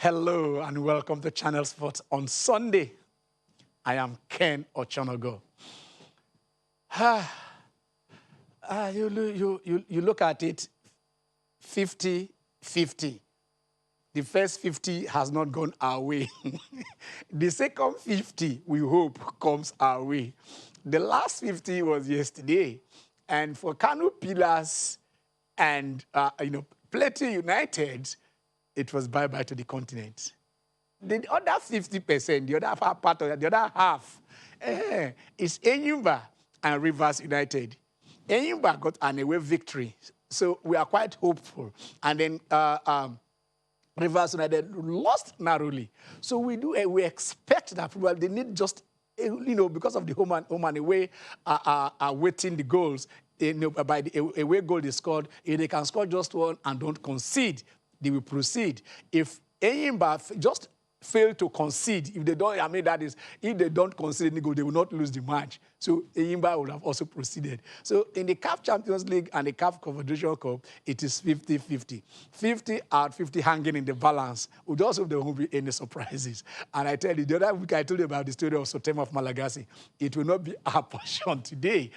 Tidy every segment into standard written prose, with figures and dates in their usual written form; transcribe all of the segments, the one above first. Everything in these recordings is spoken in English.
Hello and welcome to Channel Sports on Sunday. I am Ken Ochonogo. You look at it, 50-50. The first 50 has not gone our way. The second 50, we hope, comes our way. The last 50 was yesterday. And for Kano Pillars and, Plateau United, it was bye-bye to the continent. The other 50%, the other part of the other half, is Enyimba and Rivers United. Enyimba got an away victory, so we are quite hopeful. And then Rivers United lost narrowly. So we expect that they need just, because of the home and away waiting the goals. By the away goal they scored, if they can score just one and don't concede, they will proceed. If Enyimba just fail to concede, if they don't, if they don't concede any goal, they will not lose the match. So Enyimba would have also proceeded. So in the CAF Champions League and the CAF Confederation Cup, it is 50-50. 50 out, 50 hanging in the balance. With also there won't be any surprises. And I tell you, the other week I told you about the story of Sotem of Malagasy. It will not be our portion today.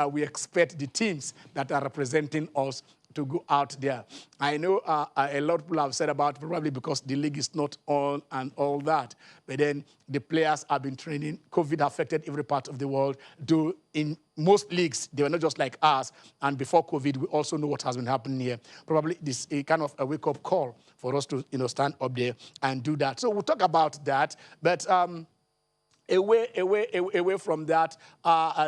We expect the teams that are representing us to go out there. I know a lot of people have said about probably because the league is not on and all that, but then the players have been training. COVID affected every part of the world. Though in most leagues, they were not just like us. And before COVID, we also know what has been happening here. Probably this a kind of a wake-up call for us to stand up there and do that. So we'll talk about that. But Away from that,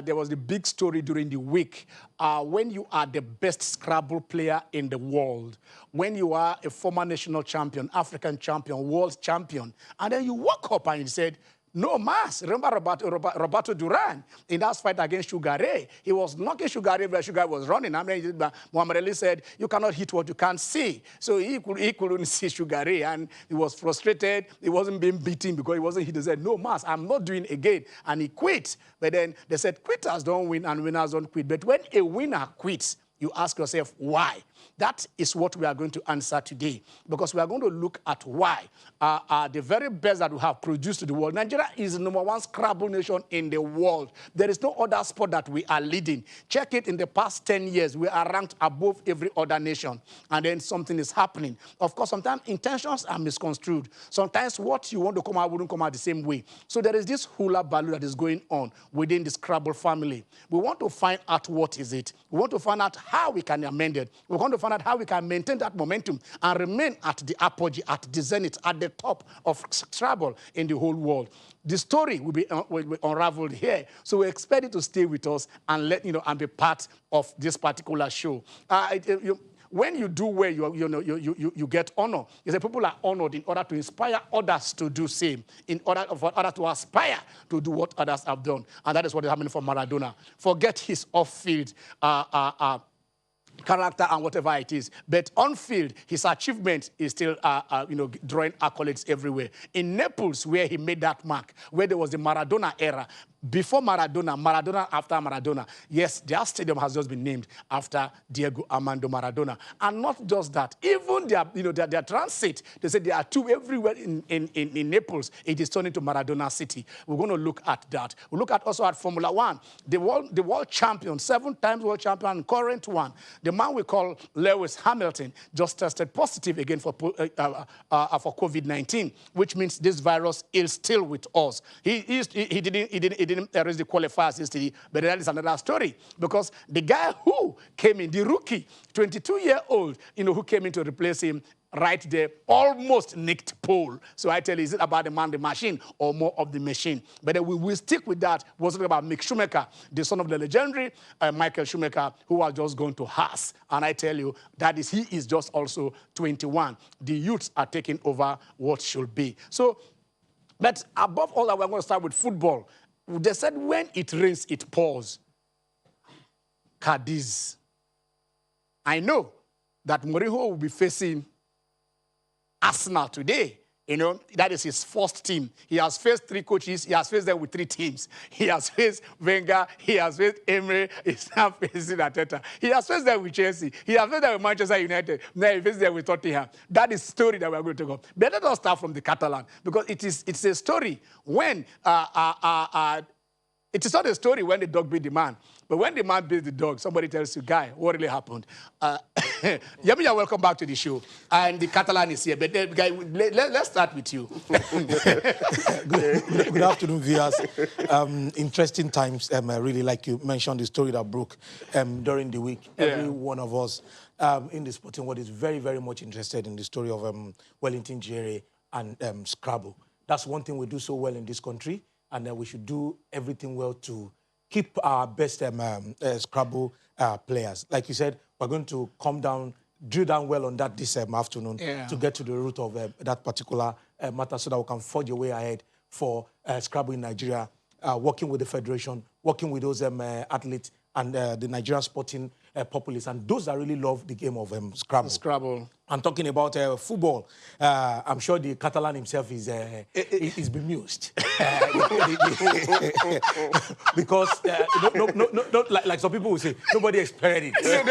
there was the big story during the week. When you are the best Scrabble player in the world, when you are a former national champion, African champion, world champion, and then you woke up and you said, no mass. Remember Roberto Duran in that fight against Sugar Ray? He was knocking Sugar Ray, but Sugar was running. I mean, Muhammad Ali said, you cannot hit what you can't see. So he couldn't see Sugar Ray, and he was frustrated. He wasn't being beaten because he wasn't hit. He said, no mass, I'm not doing it again. And he quit. But then they said, quitters don't win and winners don't quit. But when a winner quits, you ask yourself, why? That is what we are going to answer today, because we are going to look at why the very best that we have produced to the world. Nigeria is the #1 Scrabble nation in the world. There is no other sport that we are leading. Check it in the past 10 years. We are ranked above every other nation. And then something is happening. Of course, sometimes intentions are misconstrued. Sometimes what you want to come out wouldn't come out the same way. So there is this hula baloo that is going on within the Scrabble family. We want to find out what is it. We want to find out how we can amend it. We want to find out how we can maintain that momentum and remain at the apogee, at the zenith, at the top of Scrabble in the whole world. The story will be unraveled here, so we expect you to stay with us and and be part of this particular show. When you do well, you get honor. You say people are honored in order to inspire others to do same, in order for others to aspire to do what others have done, and that is what is happening for Maradona. Forget his off-field character and whatever it is, but on field, his achievement is still, drawing accolades everywhere. In Naples, where he made that mark, where there was the Maradona era, before Maradona, Maradona after Maradona. Yes, their stadium has just been named after Diego Armando Maradona. And not just that, even their transit, they said there are two everywhere in Naples. It is turning to Maradona City. We're going to look at that. We'll look at also at Formula One, the world champion, 7 times world champion, current one. The man we call Lewis Hamilton just tested positive again for COVID-19, which means this virus is still with us. He didn't erase the qualifiers yesterday, but that is another story, because the guy who came in, the rookie, 22-year-old, who came in to replace him, right there, almost nicked pole. So I tell you, is it about the man, the machine, or more of the machine? But then we will stick with that. We're talking about Mick Schumacher, the son of the legendary Michael Schumacher, who was just going to Haas. And I tell you, he is just also 21. The youths are taking over what should be. So, but above all that, we're going to start with football. They said when it rains, it pours. Cadiz. I know that Mourinho will be facing Arsenal today You know, that is his first team. He has faced 3 coaches. He has faced them with 3 teams. He has faced Wenger. He has faced Emery. He's now facing Arteta. He has faced them with Chelsea. He has faced them with Manchester United. Now he faces them with Tottenham. That is the story that we are going to go. But let us start from the Catalan, because it's a story when it is not a story when the dog beat the man, but when the man beats the dog, somebody tells you, guy, what really happened? Yamiya, welcome back to the show. And the Catalan is here. But guy, let's start with you. Good afternoon, viewers. Interesting times. I really like you mentioned the story that broke during the week. Yeah. Every one of us in the sporting world is very, very much interested in the story of Wellington Jere and Scrabble. That's one thing we do so well in this country. And we should do everything well to keep our best Scrabble players. Like you said, we're going to drill down well on that this afternoon to get to the root of that particular matter so that we can forge a way ahead for Scrabble in Nigeria, working with the federation, working with those athletes and the Nigerian sporting populace, and those that really love the game of Scrabble. I'm talking about football. I'm sure the Catalan himself is bemused. Because, like some people will say, nobody experienced it.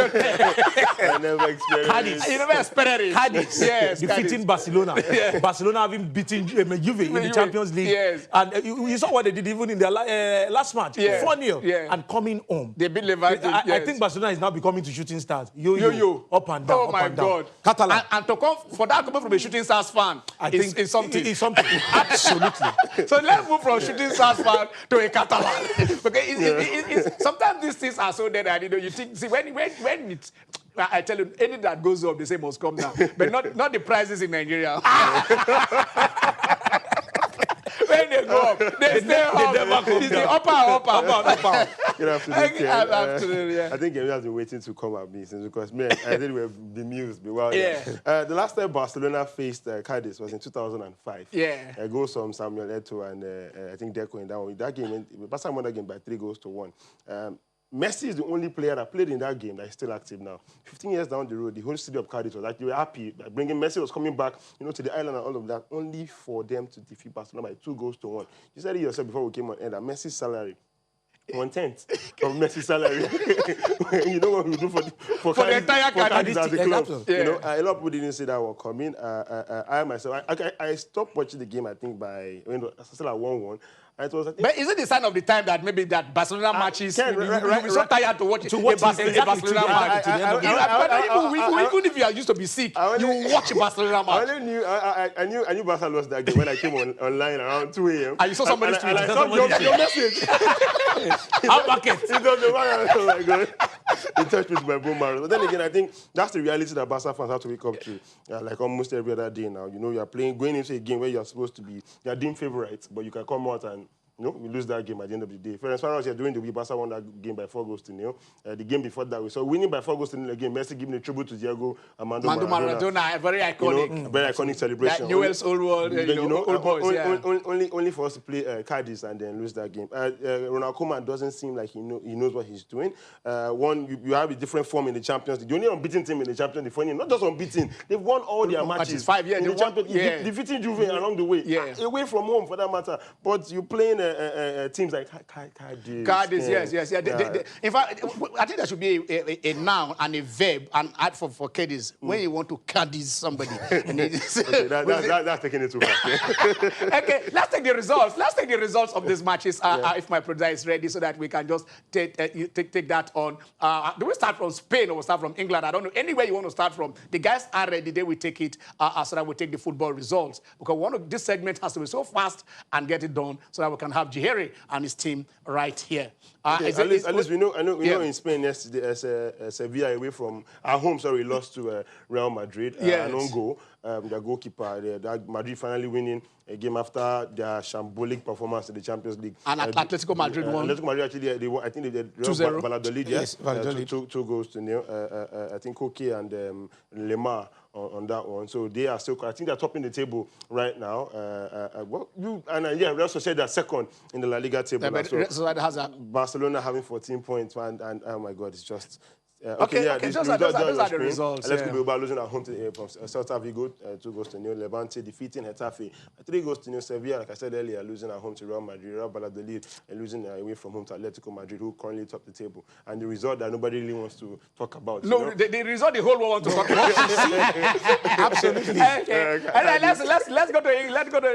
I never experienced it. You never experienced it. Cadiz, yes, defeating Barcelona. Yeah. Barcelona having beaten Juve in the Champions League. Yes. And you saw what they did even in their last match. 4-0. And coming home. They beat Levante. I think Barcelona is now becoming to shooting stars. Yo-yo. Up and down. Oh, my God. Catalan. And to come for that coming from a shooting stars fan, I think it's something. It's something. Absolutely. So let's move from shooting stars fan to a Catalan. Because sometimes these things are so dead, and you think, see, when it's, I tell you, anything that goes up, they say must come down. But not the prices in Nigeria. When they go up, they stay up. It's the upper. Good afternoon, Afternoon, yeah. I think Gary has been waiting to come at me since, because I think we're bemused. Yeah. The last time Barcelona faced Cadiz was in 2005. Yeah. Goals from Samuel Eto'o and I think Deco in that one. That game, Barca won that game by 3-1. Messi is the only player that played in that game that is still active now. 15 years down the road, the whole city of Cadiz was like, they were happy. Bringing Messi was coming back, to the island and all of that, only for them to defeat Barcelona by 2-1. You said it yourself before we came on air that Messi's salary, 1/10 of Messi's salary. You know what we do for the entire Cadiz as a club. Exactly. A lot of people didn't see that one coming. I myself, I stopped watching the game, I think, by still at 1-1. It was, but is it the sign of the time that maybe that Barcelona matches, you'll be so tired to watch a Barcelona match? Even if you are used to be sick, you watch a Barcelona match. I knew Barca lost that game when I came online around 2 a.m. And you saw somebody's tweet. I saw your message. Our bucket. Oh my God. It touched me to my bone marrow. But then again, I think that's the reality that Barca fans have to wake up to. Like almost every other day now. You are going into a game where you're supposed to be, you're deemed favorites, but you can come out and we lose that game at the end of the day. For as far as you're doing the week, Barca won that game by 4-0. The game before that, we saw winning by 4-0 again. Messi giving a tribute to Diego Armando Maradona. Very iconic. Very iconic celebration. That Newell's old world, old boys, only for us to play Cadiz and then lose that game. Ronald Koeman doesn't seem like he knows what he's doing. You have a different form in the Champions League. The only unbeaten team in the Champions League, funny, not just unbeaten, they've won all their matches. 5 years. In the Champions League, defeating Juve along the way. Away from home, for that matter. But you're playing teams like Cadiz, yes. In fact, I think there should be a noun and a verb and add for Cadiz when you want to Cadiz somebody. That's taking it too far. Okay, let's take the results. Let's take the results of these matches if my producer is ready, so that we can just take that on. Do we start from Spain or we start from England? I don't know. Anywhere you want to start from. The guys are ready. They will take it so that we take the football results. Because this segment has to be so fast and get it done so that we can have Jiheri and his team right here. At least we know in Spain yesterday, Sevilla away from our home, lost to Real Madrid. An own goal. Their goalkeeper, Madrid finally winning a game after their shambolic performance in the Champions League. And Atletico Madrid won. Atletico Madrid actually, they won. I think they did 2-0. Valladolid, yes. Valladolid. 2-0. I think Koke and Lemar on that one. So they are still, I think they're topping the table right now. Real Sociedad second in the La Liga table. But Sociedad has Barcelona having 14 points, and oh my God, it's just Okay, this those are result the on screen. results. Let's Yeah. go Bilbao losing at home to from Celta Vigo, 2-0. Levante defeating Getafe, 3-0. Sevilla, like I said earlier, losing at home to Real Madrid. Real Valladolid losing away from home to Atletico Madrid, who currently top the table. And the result that nobody really wants to talk about. No, you know? the result the whole world want to talk about. Absolutely. Okay. Let's go to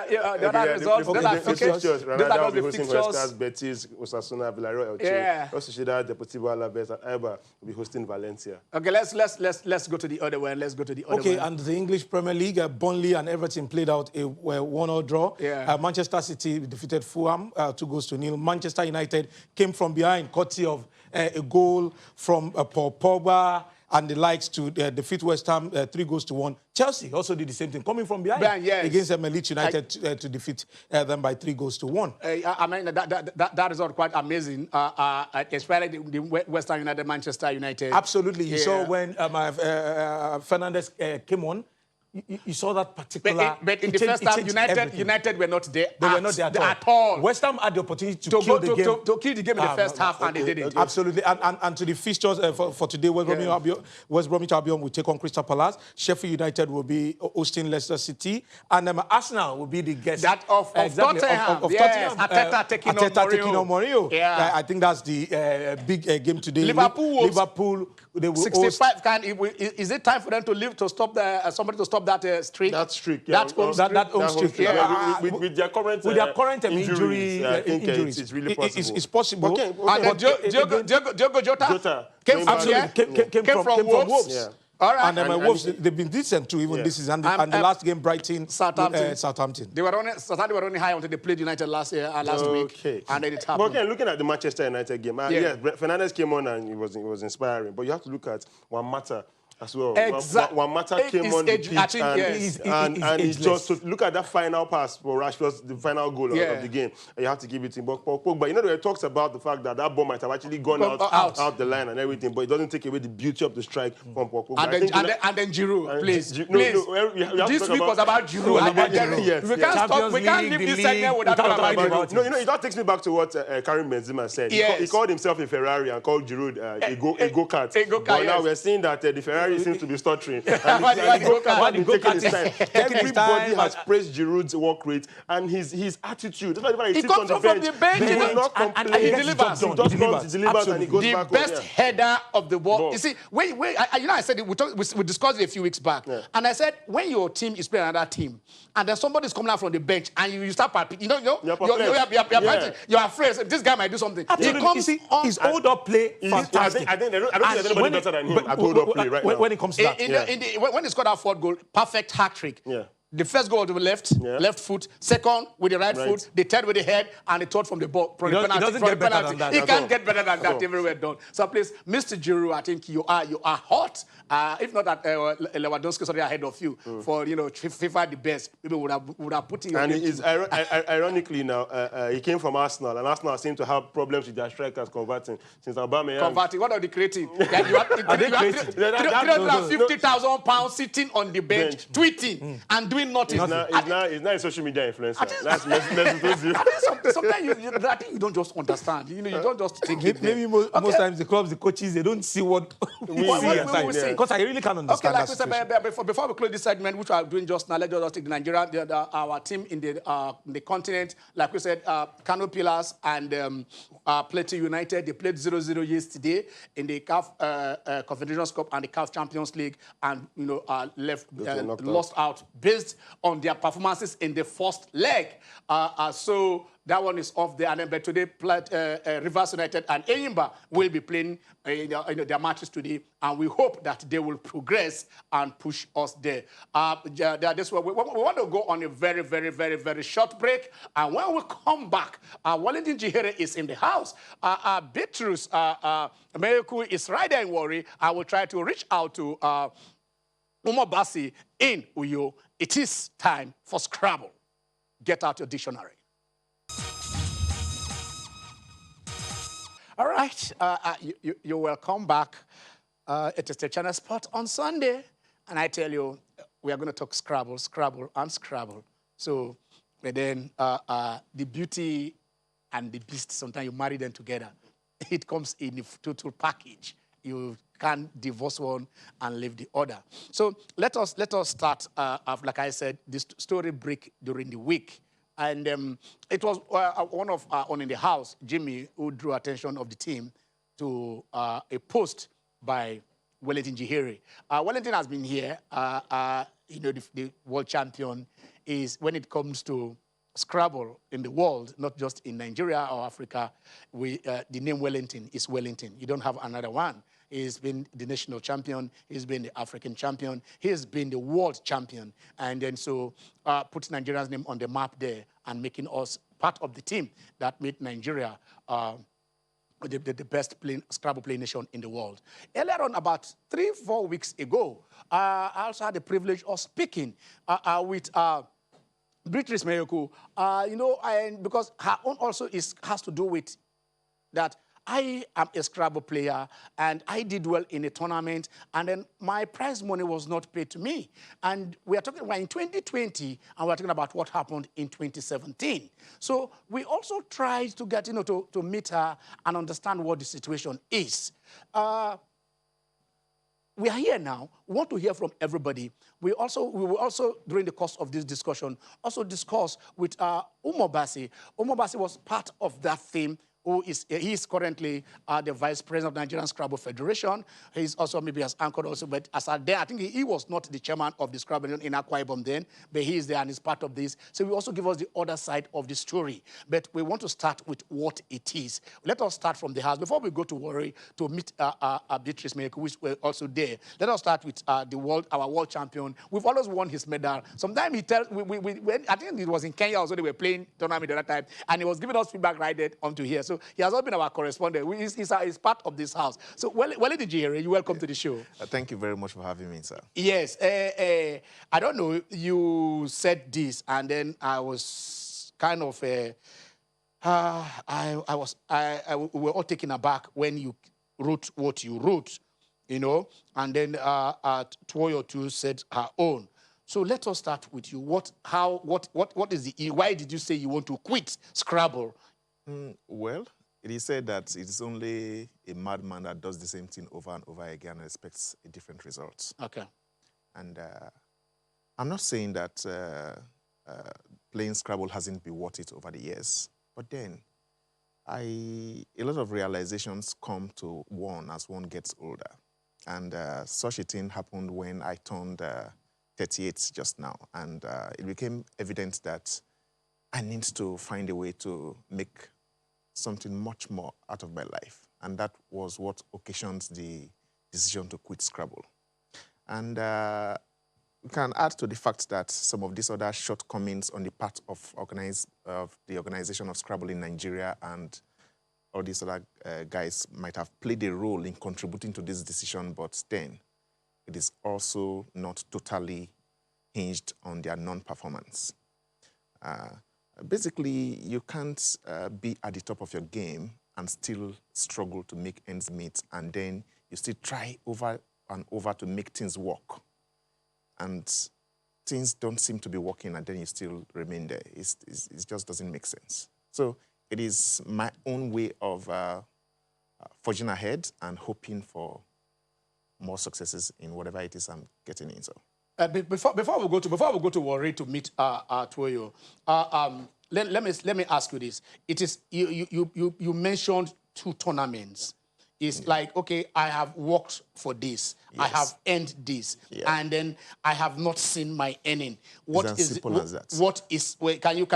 the other results. The fixtures, Those Granada are will be the hosting fixtures. Huescas, Betis, Osasuna, Villarreal, Elche. Yeah. Sociedad Deportivo Alaves, and Eibar will be hosting Valencia. Okay, let's go to the other one. Let's go to the other Okay, one. and the English Premier League, Burnley and Everton played out a 1-0 draw. Yeah. Manchester City defeated Fulham 2-0. Manchester United came from behind, courtesy of a goal from Paul Pogba and the likes to defeat West Ham 3-1. Chelsea also did the same thing, coming from behind Yes. against Leeds United to defeat them by 3-1. I mean, that result quite amazing, especially the West Ham United, Manchester United. Absolutely. You Yeah. saw when Fernandes came on, you saw that particular... But in the first half, United were not there. They were not there at all. West Ham had the opportunity to kill the game. To kill the game in the first half, and they didn't. Absolutely. And to the fixtures for today, West Bromwich Albion will take on Crystal Palace. Sheffield United will be hosting Leicester City. And Arsenal will be the guest. That of Tottenham. Yes. Arteta taking on Mourinho. Yeah. I think that's the big game today. Liverpool, they will 65. Is it time for them to leave to stop somebody to stop that streak? That streak, yeah. That home streak. Yeah. With their current injuries, I think it's really possible. It's possible. Okay. And Diogo Jota came from Wolves. Yeah. All right. And Wolves, they've been decent too, even this is. And the last game, Brighton, Southampton. They were running high until they played United last week. And then it happened. But again, looking at the Manchester United game, yes, Fernandes came on and it was inspiring. But you have to look at Juan Mata as well. Exactly. Juan Mata came on the pitch and he just look at that final pass for Rashford, the final goal of the game. And you have to give it to him. But Pogba, you know, they talks about the fact that ball might have actually gone out the line and everything, but it doesn't take away the beauty of the strike from Pogba. And then Giroud, please. This week was about Giroud. We can't leave this segment without talking about Giroud. No, you know, that takes me back to what Karim Benzema said. He called himself a Ferrari and called Giroud a go-kart. But now we're seeing that the Ferrari seems to be stuttering. Everybody has praised Giroud's work rate and his attitude. That's why he sits on the bench. He will not complain. And he delivers. He just comes, he delivers, and he goes back. The best header of the world. You see, I said we discussed it a few weeks back, and I said when your team is playing another team, and then somebody's coming out from the bench, and you start palpitating, you're afraid this guy might do something. He comes on. His hold-up play, fantastic. I don't think there's anybody better than him at hold-up play right now. When it comes to that. When he scored that fourth goal, perfect hat trick. Yeah. The first goal to the left foot, second with the right foot, the third with the head, and the third from the ball. He doesn't get better than that. He can't get better than that everywhere done. So please, Mr. Giroud, I think you are hot. If not that Lewandowski is already ahead of you for FIFA the best, people would have put you. And ironically now, he came from Arsenal, and Arsenal seem to have problems with their strikers converting since Aubameyang. Converting? What are they creating? You have 350,000 pounds sitting on the bench, tweeting and doing nothing. He's not a social media influencer. That's sometimes I think you don't just understand. You don't just think it. Maybe most times the clubs, the coaches, they don't see what we see. Because I really can't understand that situation. Before we close this segment, which we are doing just now, let's just take Nigeria, our team in the continent. Like we said, Kano Pillars and Plateau United, they played 0-0 yesterday in the CAF Confederations Cup and the CAF Champions League, and lost out based on their performances in the first leg. So that one is off there. And then, but today, Rivers United and Eyimba will be playing their matches today, and we hope that they will progress and push us there. We want to go on a very, very, very, very short break, and when we come back, Wellington Jihere is in the house. Beatrice Meyeku is right there in Warri. I will try to reach out to Umar Basi in Uyo. It is time for Scrabble. Get out your dictionary. All right, you're welcome back. It is the Channel Sport on Sunday, and I tell you, we are going to talk Scrabble, and Scrabble. So, but then the beauty and the beast, sometimes you marry them together. It comes in a total package. you can't divorce one and leave the other. So let us start, like I said, this story break during the week. And it was one of on in the house, Jimmy, who drew attention of the team to a post by Wellington Jihiri. Wellington has been here. You know, the world champion is when it comes to Scrabble in the world, not just in Nigeria or Africa. The name Wellington is Wellington. You don't have another one. He's been the national champion. He's been the African champion. He's been the world champion. And then so put Nigeria's name on the map there and making us part of the team that made Nigeria the best Scrabble playing nation in the world. Earlier on, about 3-4 weeks ago, I also had the privilege of speaking with Beatrice Mayoko, you know, and because her own also has to do with that I am a Scrabble player and I did well in a tournament and then my prize money was not paid to me. And we're in 2020 and we're talking about what happened in 2017. So we also tried to get, you know, to meet her and understand what the situation is. We are here now. We want to hear from everybody. We will also, during the course of this discussion, also discuss with Umobasi. Umobasi was part of that theme. He is currently the vice president of Nigerian Scrabble Federation. He's also maybe as anchored also, but as at there, I think he was not the chairman of the Scrabble in Akwa Ibom then, but he is there and is part of this. So we also give us the other side of the story. But we want to start with what it is. Let us start from the house. Before we go to Warri to meet Beatrice Mayeko, which were also there, let us start with our world champion. We've always won his medal. Sometimes he tells, I think it was in Kenya also, they were playing tournament at that time, and he was giving us feedback right there onto here. So he has not been our correspondent. He's part of this house. So, Wellington Jihiri, you're welcome to the show. Thank you very much for having me, sir. Yes. I don't know, you said this, and then I was kind of, we were all taken aback when you wrote what you wrote, you know, and then Twoyo too said her own. So let us start with you. What is why did you say you want to quit Scrabble? Well, it is said that it is only a madman that does the same thing over and over again and expects a different result. Okay. And I'm not saying that playing Scrabble hasn't been worth it over the years, but then a lot of realizations come to one as one gets older. And such a thing happened when I turned 38 just now. And it became evident that I need to find a way to make something much more out of my life. And that was what occasioned the decision to quit Scrabble. And we can add to the fact that some of these other shortcomings on the part of the organization of Scrabble in Nigeria and all these other guys might have played a role in contributing to this decision, but then it is also not totally hinged on their non-performance. Basically, you can't be at the top of your game and still struggle to make ends meet, and then you still try over and over to make things work. And things don't seem to be working, and then you still remain there. It just doesn't make sense. So it is my own way of forging ahead and hoping for more successes in whatever it is I'm getting into. Before we go to Warri to meet Twoyo, let me ask you this. It is you mentioned 2 tournaments. It's like, okay, I have worked for this. Yes. I have earned this. Yeah. And then I have not seen my earning. What it's is as simple as that. What is, wait, can you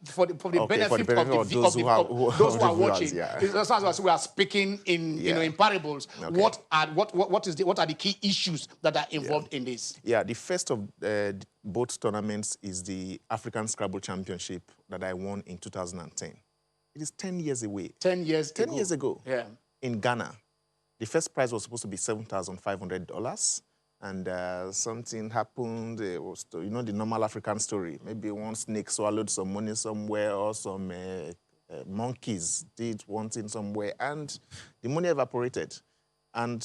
for the benefit of those who are watching, yeah. As as we are speaking in you know in parables, okay. What are the key issues that are involved in this? Yeah, the first of both tournaments is the African Scrabble Championship that I won in 2010. It is 10 years away. 10 years 10 years ago. Yeah. In Ghana. The first prize was supposed to be $7,500, and something happened. It was, you know, the normal African story. Maybe one snake swallowed some money somewhere, or some monkeys did one thing somewhere, and the money evaporated. And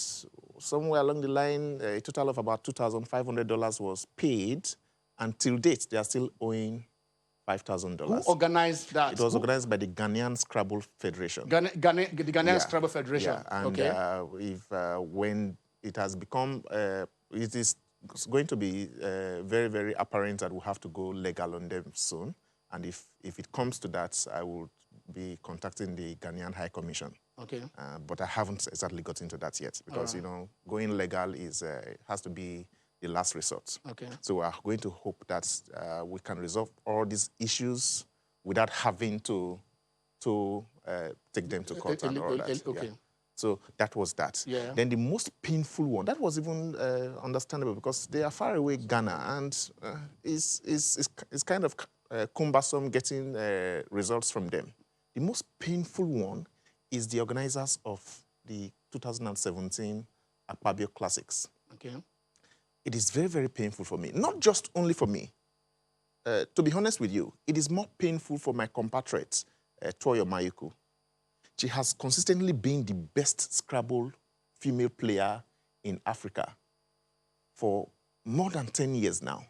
somewhere along the line, a total of about $2,500 was paid, and till date, they are still owing $5,000. Who organized that? It was organized by the Ghanaian Scrabble Federation. The Ghanaian Scrabble Federation. Yeah, and when it has become, it is going to be very, very apparent that we have to go legal on them soon. And if it comes to that, I will be contacting the Ghanaian High Commission. Okay. But I haven't exactly got into that yet because, you know, going legal is has to be the last resort. Okay. So we are going to hope that we can resolve all these issues without having to take them to court and all that. Okay. Yeah. So that was that. Yeah. Then the most painful one, that was even understandable because they are far away, Ghana, and it's kind of cumbersome getting results from them. The most painful one is the organizers of the 2017 Akpabio Classics. Okay. It is very, very painful for me. Not just only for me. To be honest with you, it is more painful for my compatriot, Toyo Mayuku. She has consistently been the best Scrabble female player in Africa for more than 10 years now.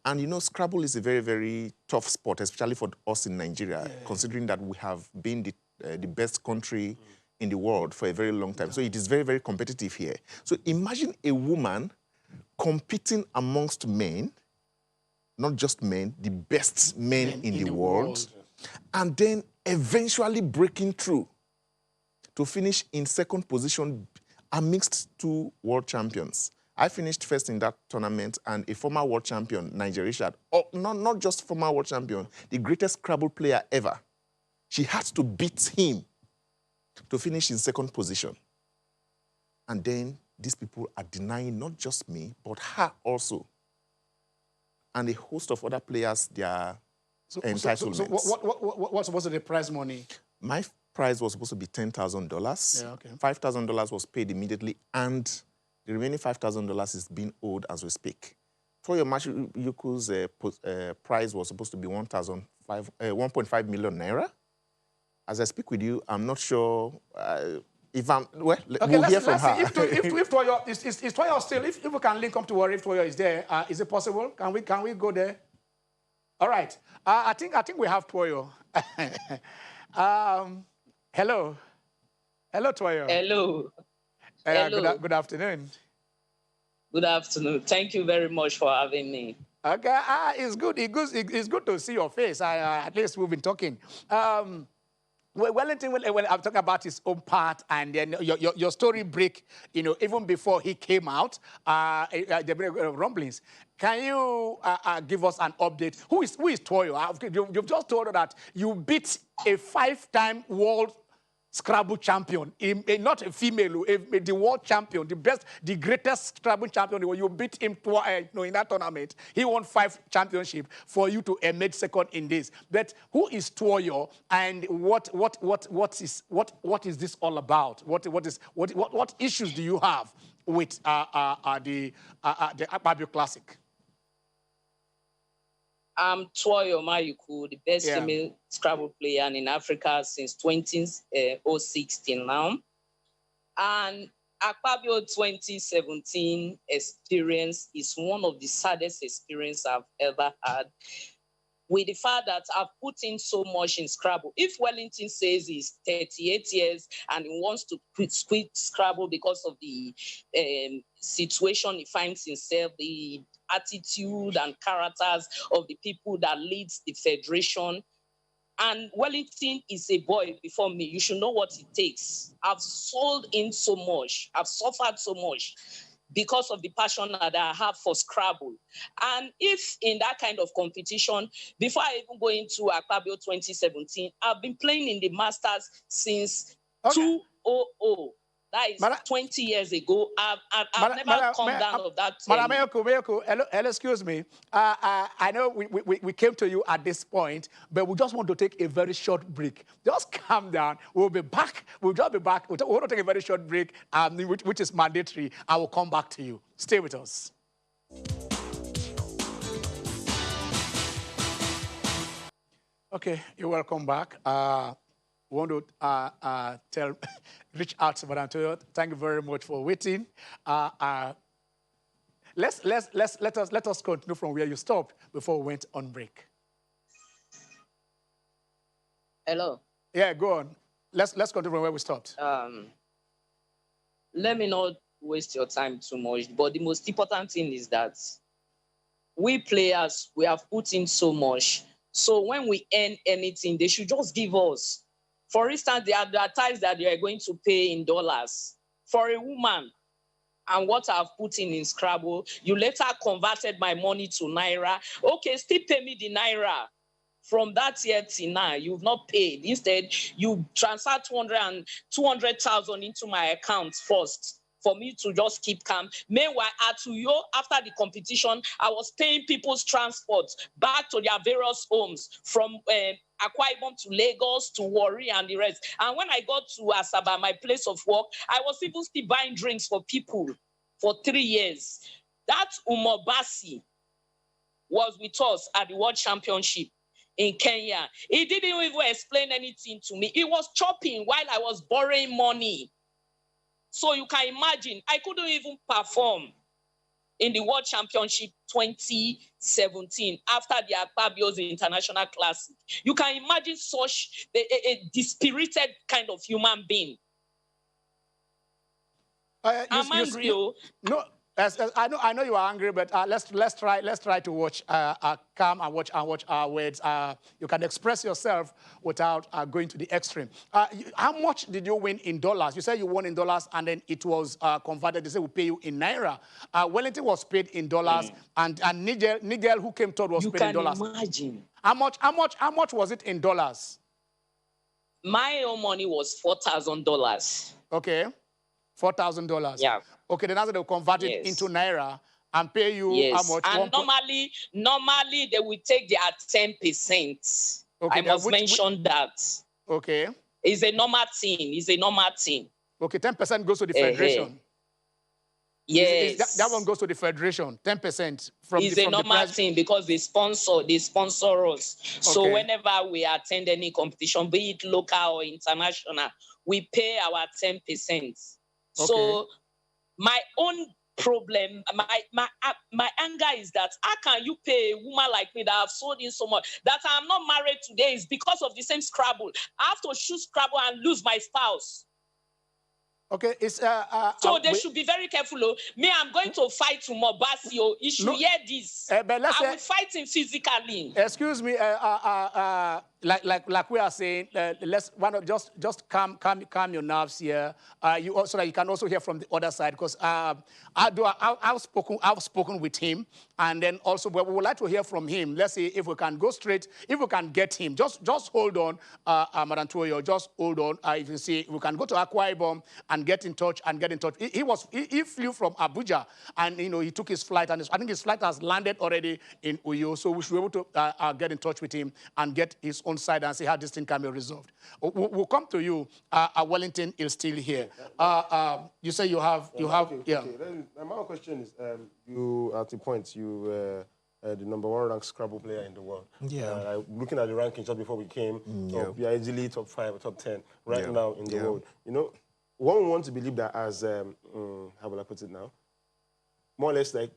And you know, Scrabble is a very, very tough sport, especially for us in Nigeria, considering that we have been the best country in the world for a very long time. So it is very, very competitive here. So imagine a woman competing amongst men, not just men, the best men in the world, and then eventually breaking through to finish in second position amidst two world champions. I finished first in that tournament, and a former world champion, Nigeria Richard, not just former world champion, the greatest Scrabble player ever. She had to beat him to finish in second position. And then these people are denying not just me, but her also. And a host of other players, their entitlements. So what's supposed to be the prize money? My prize was supposed to be $10,000. Yeah, okay. $5,000 was paid immediately, and the remaining $5,000 is being owed as we speak. For your Mayuku's prize was supposed to be 1.5 million naira. As I speak with you, I'm not sure if I'm, well, okay, we'll hear from her. If Toyo, is Toyo still, if we can link up to her, if Toyo is there, is it possible? Can we go there? All right. I think we have Toyo. Hello. Hello, Toyo. Hello. Hello. Good afternoon. Good afternoon. Thank you very much for having me. Okay. It's good. It's good to see your face. At least we've been talking. Wellington, when I'm talking about his own part, and then your story break, you know, even before he came out, there were rumblings. Can you give us an update? Who is Toyo? You've just told us that you beat a 5-time world Scrabble champion, not a female, the world champion, the greatest Scrabble champion. You beat him in that tournament. He won 5 championships for you to emerge second in this. But who is Toyo, and what is this all about? What issues do you have with the Akpabio Classic? I'm Toyo Mayuku, the best female Scrabble player in Africa since 2016 now. And Akpabio 2017 experience is one of the saddest experiences I've ever had. With the fact that I've put in so much in Scrabble. If Wellington says he's 38 years and he wants to quit Scrabble because of the situation he finds himself, the attitude and characters of the people that leads the federation. And Wellington is a boy before me. You should know what it takes. I've sold in so much. I've suffered so much because of the passion that I have for Scrabble. And if in that kind of competition, before I even go into Akpabio 2017, I've been playing in the Masters since 2000. That is 20 years ago. I've never come down of that. Madam Mayuku, hello, excuse me. I know we came to you at this point, but we just want to take a very short break. Just calm down. We'll be back. We'll just be back. We'll want to take a very short break, which is mandatory. I will come back to you. Stay with us. Okay, you're welcome back. Want to reach out to Madam Toyo. Thank you very much for waiting. Let us continue from where you stopped before we went on break. Hello. Yeah, go on. Let's continue from where we stopped. Let me not waste your time too much, but the most important thing is that we players, we have put in so much. So when we earn anything, they should just give us. For instance, they advertise that they are going to pay in dollars. For a woman, and what I've put in Scrabble, you later converted my money to Naira. Okay, still pay me the Naira. From that year till now, you've not paid. Instead, you transfer 200,000 into my account first for me to just keep calm. Meanwhile, at Uyo, after the competition, I was paying people's transport back to their various homes from Akwa Ibom to Lagos to Warri and the rest. And when I got to Asaba, my place of work, I was even still buying drinks for people for 3 years. That Umobasi was with us at the World Championship in Kenya. He didn't even explain anything to me. He was chopping while I was borrowing money. So you can imagine, I couldn't even perform in the World Championship 2017 after the Akpabio's International Classic. You can imagine such a dispirited kind of human being. I'm angry. No. I know you are angry, but let's try to watch calm and watch our words. You can express yourself without going to the extreme. How much did you win in dollars? You said you won in dollars, and then it was converted. They said we'll pay you in naira. Wellington was paid in dollars, and Nigel, who came third, was paid in dollars. You can imagine. How much was it in dollars? My own money was $4,000. Okay, $4,000. Yeah. Okay, then after they'll convert it into naira and pay you how much? And normally they will take their 10%. Okay, I must mention that. Okay. It's a normal thing. Okay, 10% goes to the federation. Yes. That one goes to the federation, 10% from it's a normal thing because they sponsor us. Okay. So whenever we attend any competition, be it local or international, we pay our 10%. Okay. So my own problem, my anger is that how can you pay a woman like me that I've sold in so much, that I'm not married today is because of the same Scrabble. I have to shoot Scrabble and lose my spouse. Okay, it's so they should be very careful. Me, I'm going to fight tomorrow. Basio, you should hear this. But I will fight him physically. Excuse me, like we are saying, just calm your nerves here. You also that you can also hear from the other side, because I've spoken with him, and then also we would like to hear from him. Let's see if we can go straight, if we can get him. Just hold on, Madam Toyo, just hold on. If you see, we can go to Akwa Ibom and get in touch. He flew from Abuja, and he took his flight, and I think his flight has landed already in Uyo, so we should be able to get in touch with him and get his own side and see how this thing can be resolved. We'll come to you. Wellington is still here. You say you have. Okay. Then my question is, you at the point you the #1 ranked Scrabble player in the world. Yeah. Looking at the rankings just before we came, you are easily top 5 or top 10 right now in the world. One wants to believe that as how will I put it now? More or less like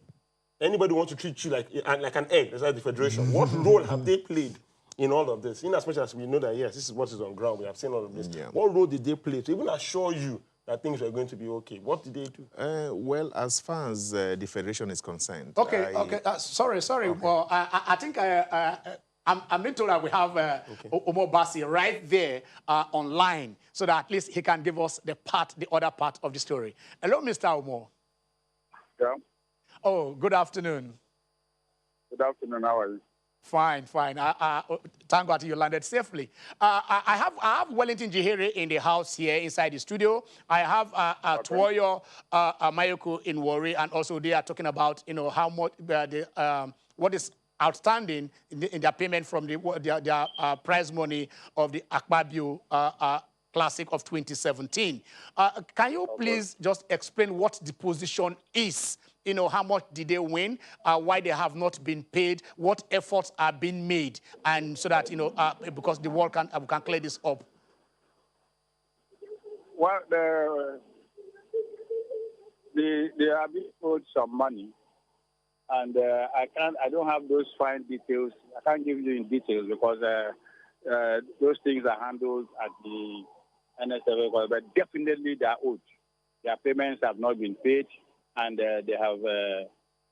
anybody wants to treat you like an egg inside the federation. What role have they played in all of this? In as much as we know that, yes, this is what is on ground, we have seen all of this. Yeah. What role did they play to even assure you that things were going to be okay? What did they do? Well, as far as the federation is concerned... Okay. Sorry. Okay. Well, I think I'm being told that we have Omo Basi right there online, so that at least he can give us the other part of the story. Hello, Mr. Omo. Yeah. Oh, good afternoon. Good afternoon. How are you? Fine. Thank God you landed safely. I have Wellington Jihere in the house here inside the studio. I have Tuoyo Mayoko in Warri, and also they are talking about how much what is outstanding in their payment from their prize money of the Akpabio Classic of 2017. Can you please just explain what the position is? How much did they win, why they have not been paid, what efforts are being made, and so that, because the world can clear this up. Well, they are being owed some money, and I don't have those fine details. I can't give you in details because those things are handled at the NSFA, but definitely they are owed. Their payments have not been paid, and they have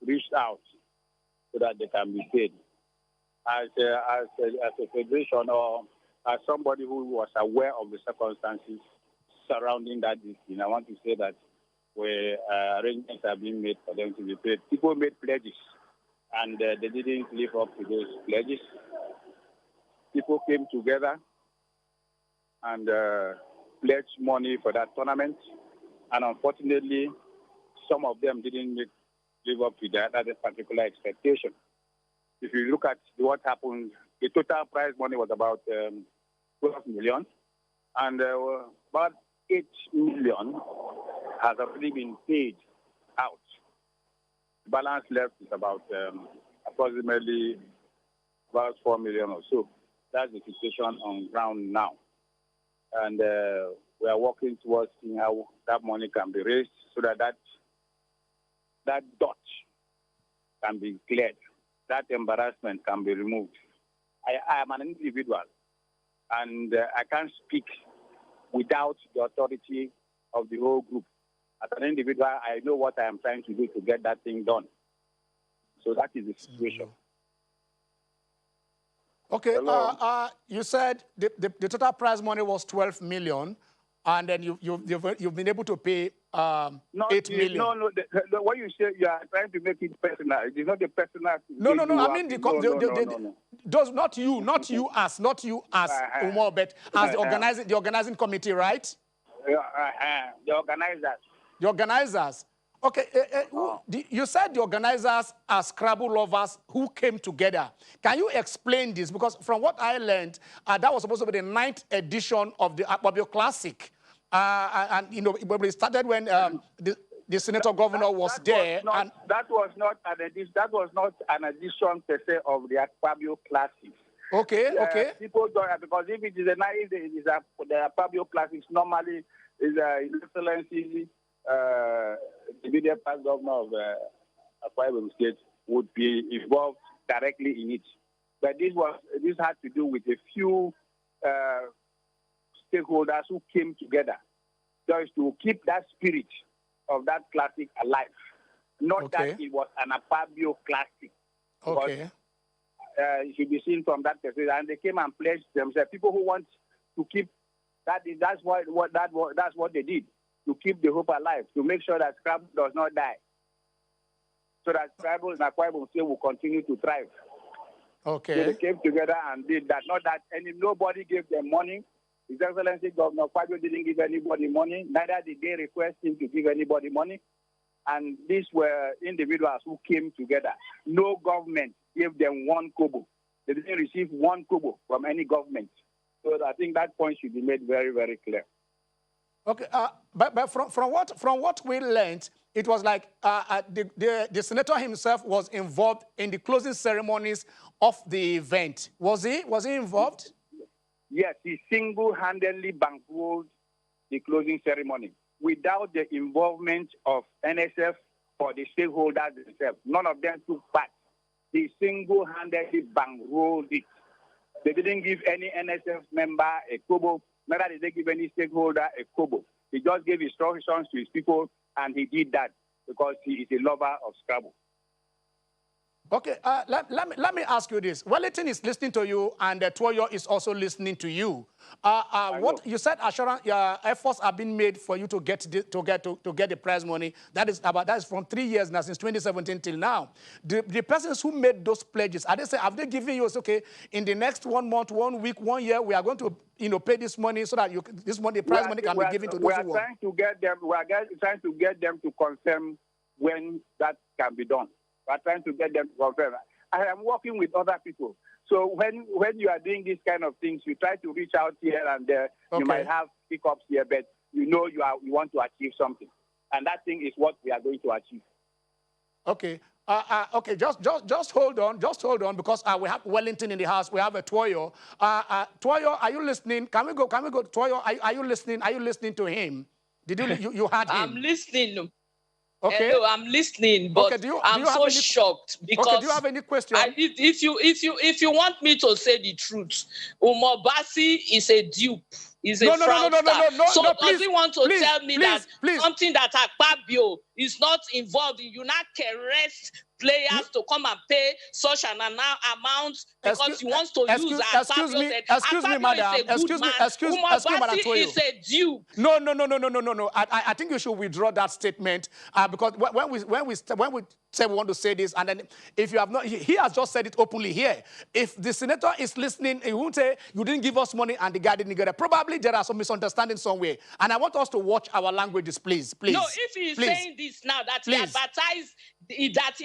reached out so that they can be paid. As a federation or as somebody who was aware of the circumstances surrounding that decision, I want to say that where arrangements are being made for them to be paid. People made pledges, and they didn't live up to those pledges. People came together and pledged money for that tournament, and unfortunately, some of them didn't live up to that particular expectation. If you look at what happened, the total prize money was about 12 million, and about 8 million has already been paid out. The balance left is about approximately about 4 million or so. That's the situation on ground now. And we are working towards seeing how that money can be raised so that that dot can be cleared, that embarrassment can be removed. I am an individual, and I can't speak without the authority of the whole group. As an individual, I know what I am trying to do to get that thing done. So that is the situation. Okay, you said the total prize money was 12 million, and then you've been able to pay 8 million. No, what you say, you are trying to make it personal. It is not a personal thing. No. I mean, those, not you as Umar, but as the organizing committee, right? The organizers. The organizers. Okay, you said the organizers are Scrabble lovers who came together. Can you explain this? Because from what I learned, that was supposed to be the 9th edition of the Akpabio Classic. And, you know, it started when the senator governor was there. That was not an edition per se of the Akpabio Classic. Okay. People don't, because if it is the Akpabio Classics, normally is His Excellency, the immediate past governor of Akwa Ibom State would be involved directly in it. But this had to do with a few stakeholders who came together just to keep that spirit of that classic alive. Not that it was an Akpabio Classic. Okay. It should be seen from that perspective. And they came and pledged themselves. People who want to keep that's what they did, to keep the hope alive, to make sure that Scrabble does not die, so that Scrabble in Akwa Ibom State will continue to thrive. Okay. So they came together and did that. Not that nobody gave them money. His Excellency Governor Akpabio didn't give anybody money. Neither did they request him to give anybody money. And these were individuals who came together. No government gave them 1 kobo. They didn't receive 1 kobo from any government. So I think that point should be made very, very clear. Okay, but from what we learned, it was like the senator himself was involved in the closing ceremonies of the event. Was he involved? Yes, he single-handedly bankrolled the closing ceremony without the involvement of NSF or the stakeholders themselves. None of them took part. He single-handedly bankrolled it. They didn't give any NSF member a kobo. Neither did they give any stakeholder a kobo. He just gave instructions to his people, and he did that because he is a lover of Scrabble. Okay, let me ask you this. Wellington is listening to you, and Toyo is also listening to you. What you said, assurance efforts have been made for you to get the prize money. That is from 3 years now, since 2017 till now. The persons who made those pledges, have they given you, okay, in the next 1 month, 1 week, 1 year, we are going to pay this money so that the prize money can be given to those who want? We are trying to get them to confirm when that can be done. We're trying to get them to confirm. I am working with other people. So when you are doing these kind of things, you try to reach out here and there. Okay. You might have hiccups here, but you want to achieve something. And that thing is what we are going to achieve. Okay. Okay, just hold on, because we have Wellington in the house. We have a Toyo. Toyo, are you listening? Can we go? Toyo, are you listening? Are you listening to him? Did you heard him? I'm listening. Okay. Hello, I'm listening, but okay, do you I'm so shocked because okay, do you have any question? If you want me to say the truth, Umobasi is a dupe. Is a No, fraudster. So does he want to tell me that please. something that Akpabio is not involved in? You not arrest players to come and pay such an amount because he wants to use Akpabio. Excuse me, madam. Is a good man. Excuse me, madam. Is a dupe. No. I think you should withdraw that statement because when we say we want to say this, and then if you have not, he has just said it openly here. If the senator is listening, he won't say you didn't give us money and the guy didn't get it. Probably there are some misunderstandings somewhere, and I want us to watch our languages, please. No, if he's saying this now that he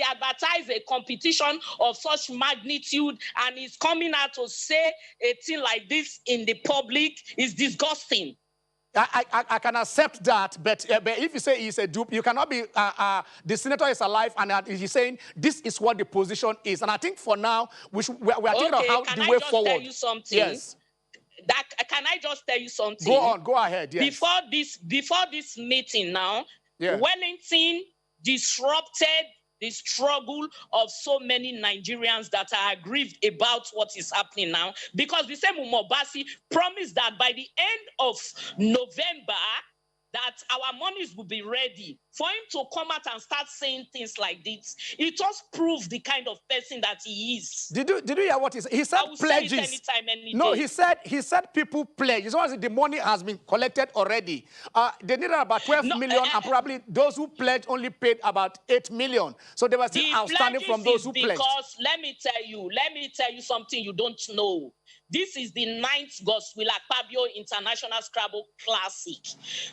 advertised a competition of such magnitude and he's coming out to say a thing like this in the public is disgusting. I can accept that, but if you say he's a dupe, you cannot be, the senator is alive and he's saying this is what the position is. And I think for now, we are thinking of how the way forward. Tell you something? Yes. Can I just tell you something? Go on, go ahead, yes. Before this meeting now, yeah. Wellington disrupted the struggle of so many Nigerians that are aggrieved about what is happening now. Because the same Umobasi promised that by the end of November, that our monies will be ready. For him to come out and start saying things like this, it just proves the kind of person that he is. Did you hear what he said? He said pledges. Say it anytime, any no, day. he said people pledge. It's not the money has been collected already. They needed about 12 million, and probably those who pledged only paid about 8 million. So they were still outstanding from those who pledged. Because let me tell you something you don't know. This is the 9th Godswill Akpabio International Scrabble Classic.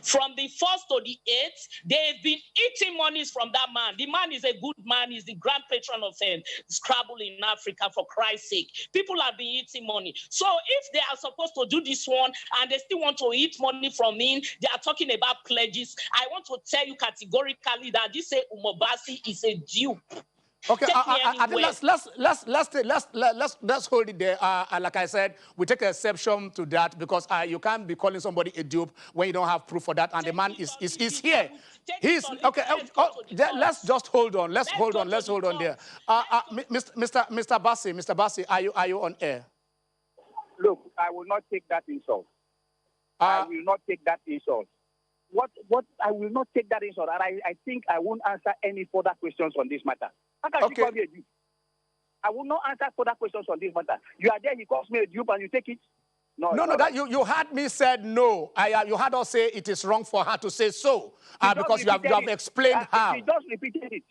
From the 1st to the 8th, they've been eating monies from that man. The man is a good man. He's the grand patron of Scrabble in Africa, for Christ's sake. People have been eating money. So if they are supposed to do this one and they still want to eat money from him, they are talking about pledges. I want to tell you categorically that this Umobasi is a dupe. Okay, I think let's hold it there. Like I said, we take exception to that because you can't be calling somebody a dupe when you don't have proof for that, and the man is here. He's okay. Let's just hold on. Let's hold on there. Mr. Bassi, are you on air? Look, I will not take that insult. I will not take that insult. What I will not take that insult, and I think I won't answer any further questions on this matter. How can you call me a dupe? I will not answer further questions on this matter. You are there, he calls me a dupe, and you take it? No, that you had me said no. You had us say it is wrong for her to say so because you have explained how. She just repeated it.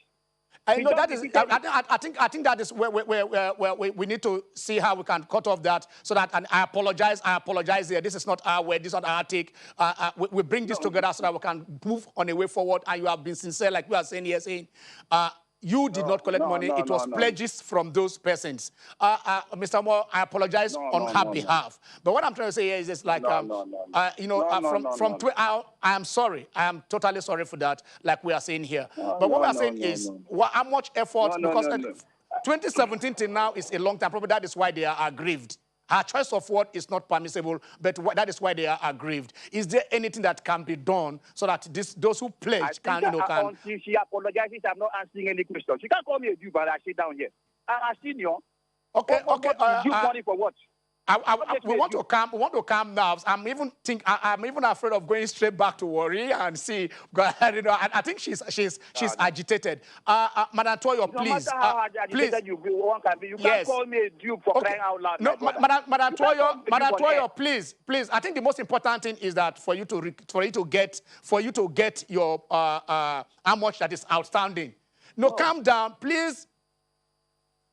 I know that is. I think that is where we need to see how we can cut off that so that. And I apologize here. This is not our way. This is not our take. We bring this together so that we can move on a way forward. And you have been sincere, like we are saying here, saying. You did not collect money. It was pledges from those persons. Mr. Moore, I apologize on her behalf. But what I'm trying to say here is just like, I am sorry. I am totally sorry for that, like we are saying here. But what we are saying is how much effort, because 2017 till now is a long time. Probably that is why they are aggrieved. Her choice of word is not permissible, but that is why they are aggrieved. Is there anything that can be done so that those who pledge can, Until she apologizes, I'm not answering any questions. She can't call me a dupe, but I sit down here. I senior. Okay. Dupe money for what? We want to calm nerves. I'm even afraid of going straight back to worry and see. I think she's agitated. Madam Toyo, please. No matter how agitated you can be, you can't call me a dupe for crying out loud. No, Madam Toyo, please. I think the most important thing is that for you to get your how much that is outstanding. No, calm down, please.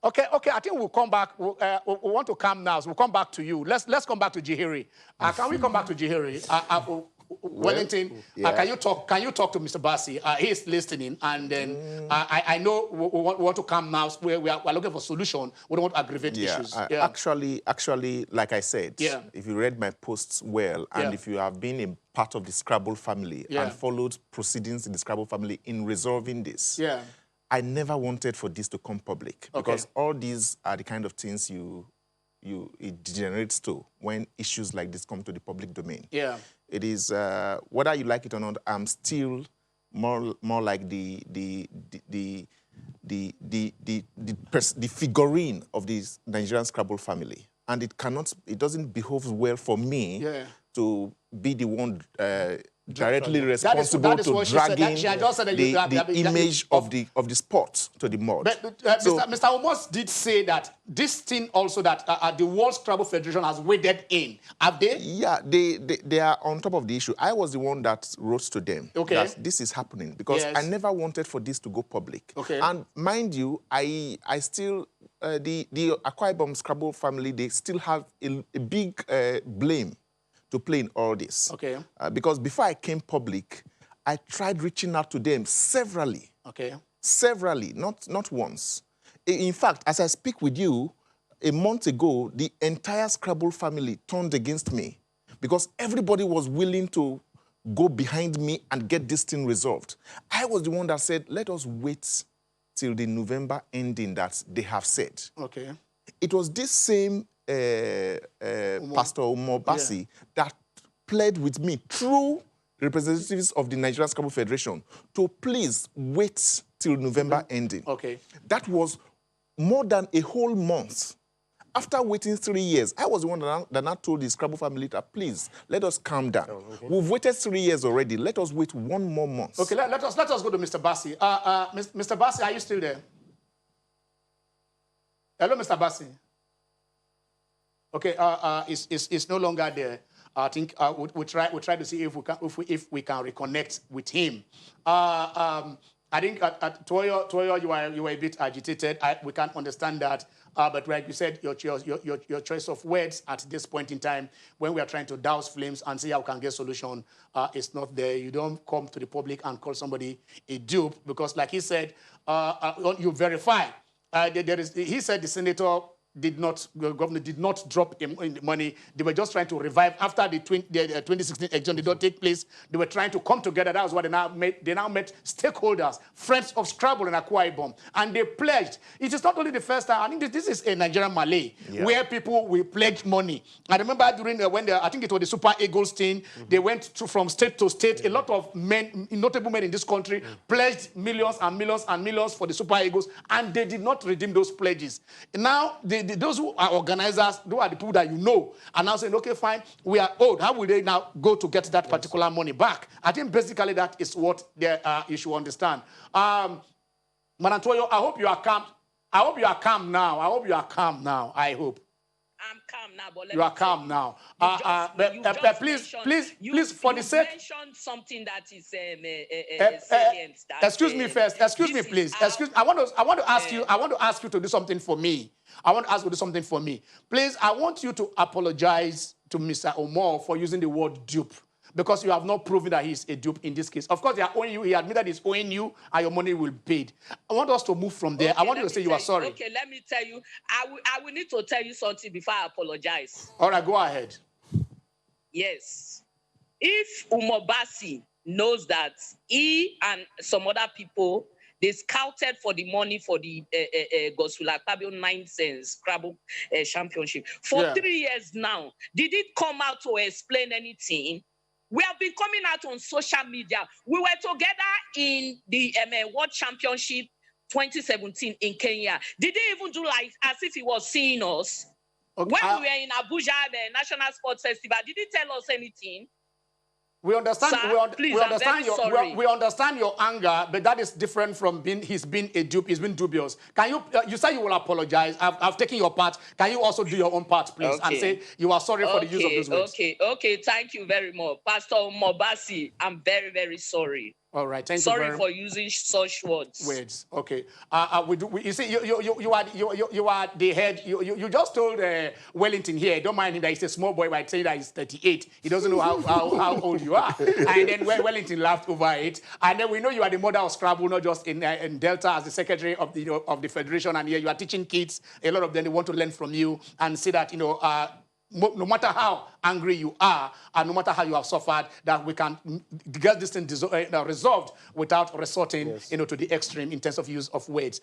Okay. I think we'll come back. We want to calm now, so we'll come back to you. Let's come back to Jihiri. Can we come back to Jihiri? Wellington, can you talk to Mr. Bassi? He's listening, and then I know we want to calm now. We're looking for a solution. We don't want to aggravate issues. Actually, like I said, if you read my posts well, and if you have been a part of the Scrabble family and followed proceedings in the Scrabble family in resolving this, I never wanted for this to come public because all these are the kind of things it degenerates to when issues like this come to the public domain. Yeah. It is, whether you like it or not, I'm still more like the figurine of this Nigerian Scrabble family, and it doesn't behove well for me to be the one directly responsible to dragging the image of the sport to the mud. But so, Mr. Omos did say that this thing also that the World Scrabble Federation has waded in. Have they? Yeah, they are on top of the issue. I was the one that wrote to them that this is happening because I never wanted for this to go public. And mind you, I still the Akwa Ibom Scrabble family, they still have a big blame to play in all this. Because before I came public, I tried reaching out to them severally. Severally, not once. In fact, as I speak with you, a month ago, the entire Scrabble family turned against me because everybody was willing to go behind me and get this thing resolved. I was the one that said, let us wait till the November ending that they have said. It was this same Pastor Umobasi that pled with me through representatives of the Nigerian Scrabble Federation to please wait till November ending. That was more than a whole month. After waiting 3 years, I was the one that now told the Scrabble family that please, let us calm down. We've waited 3 years already. Let us wait 1 more month. Let us go to Mr. Bassi. Mr. Bassi, are you still there? Hello, Mr. Bassi. It's no longer there. I think we try to see if we can reconnect with him. I think Toyo, you were a bit agitated. We can't understand that. But like you said, your choice of words at this point in time, when we are trying to douse flames and see how we can get solution, it's not there. You don't come to the public and call somebody a dupe because, like he said, you verify. He said the senator the governor did not drop in money. They were just trying to revive after the 2016 election did not take place. They were trying to come together. That was what they now met stakeholders, friends of Scrabble and Akwa Ibom, and they pledged. It is not only the first time. I think this is a Nigerian Malay where people will pledge money. I remember during when I think it was the Super Eagles thing. They went from state to state. A lot of men, notable men in this country, pledged millions and millions and millions for the Super Eagles, and they did not redeem those pledges. Now those who are organizers, those are the people that you know, are now saying, okay, fine, we are owed. How will they now go to get that particular money back? I think basically that is what you should understand. Manantoyo, I hope you are calm. I hope you are calm now. I hope you are calm now. I hope. I'm calm now, but you are calm now. Please, for the sake. You mentioned something that is salient. Excuse me first. Excuse me, please. Excuse. I want to ask you. I want to ask you to do something for me. I want to ask you to do something for me. Please, I want you to apologize to Mr. Omor for using the word dupe, because you have not proven that he's a dupe in this case. Of course, they are owing you. He admitted he's owing you, and your money will be paid. I want us to move from there. Okay, I want you to say you are sorry. Okay, let me tell you. I will need to tell you something before I apologize. All right, go ahead. Yes. If Umobasi knows that he and some other people, they scouted for the money for the Gosula Akpabio 9 cents Scrabble championship for 3 years now, did it come out to explain anything? We have been coming out on social media. We were together in the World Championship 2017 in Kenya. Did he even do like as if he was seeing us? Okay. When we were in Abuja, the National Sports Festival, did he tell us anything? We understand. Sir, we understand your anger, but that is different from he's been a dupe. He's been dubious. Can you? You say you will apologize. I've taken your part. Can you also do your own part, please, and say you are sorry for the use of those words? Okay. Thank you very much, Pastor Mobasi. I'm very, very sorry. All right, thank you. Sorry for using such words. Okay. You see, you are the head. You just told Wellington here. Don't mind him that he's a small boy by saying that he's 38. He doesn't know how old you are. And then Wellington laughed over it. And then we know you are the mother of Scrabble, not just in Delta as the secretary of the federation. And here you are teaching kids. A lot of them, they want to learn from you and see that no matter how angry you are and no matter how you have suffered, that we can get this thing resolved without resorting to the extreme in terms of use of words.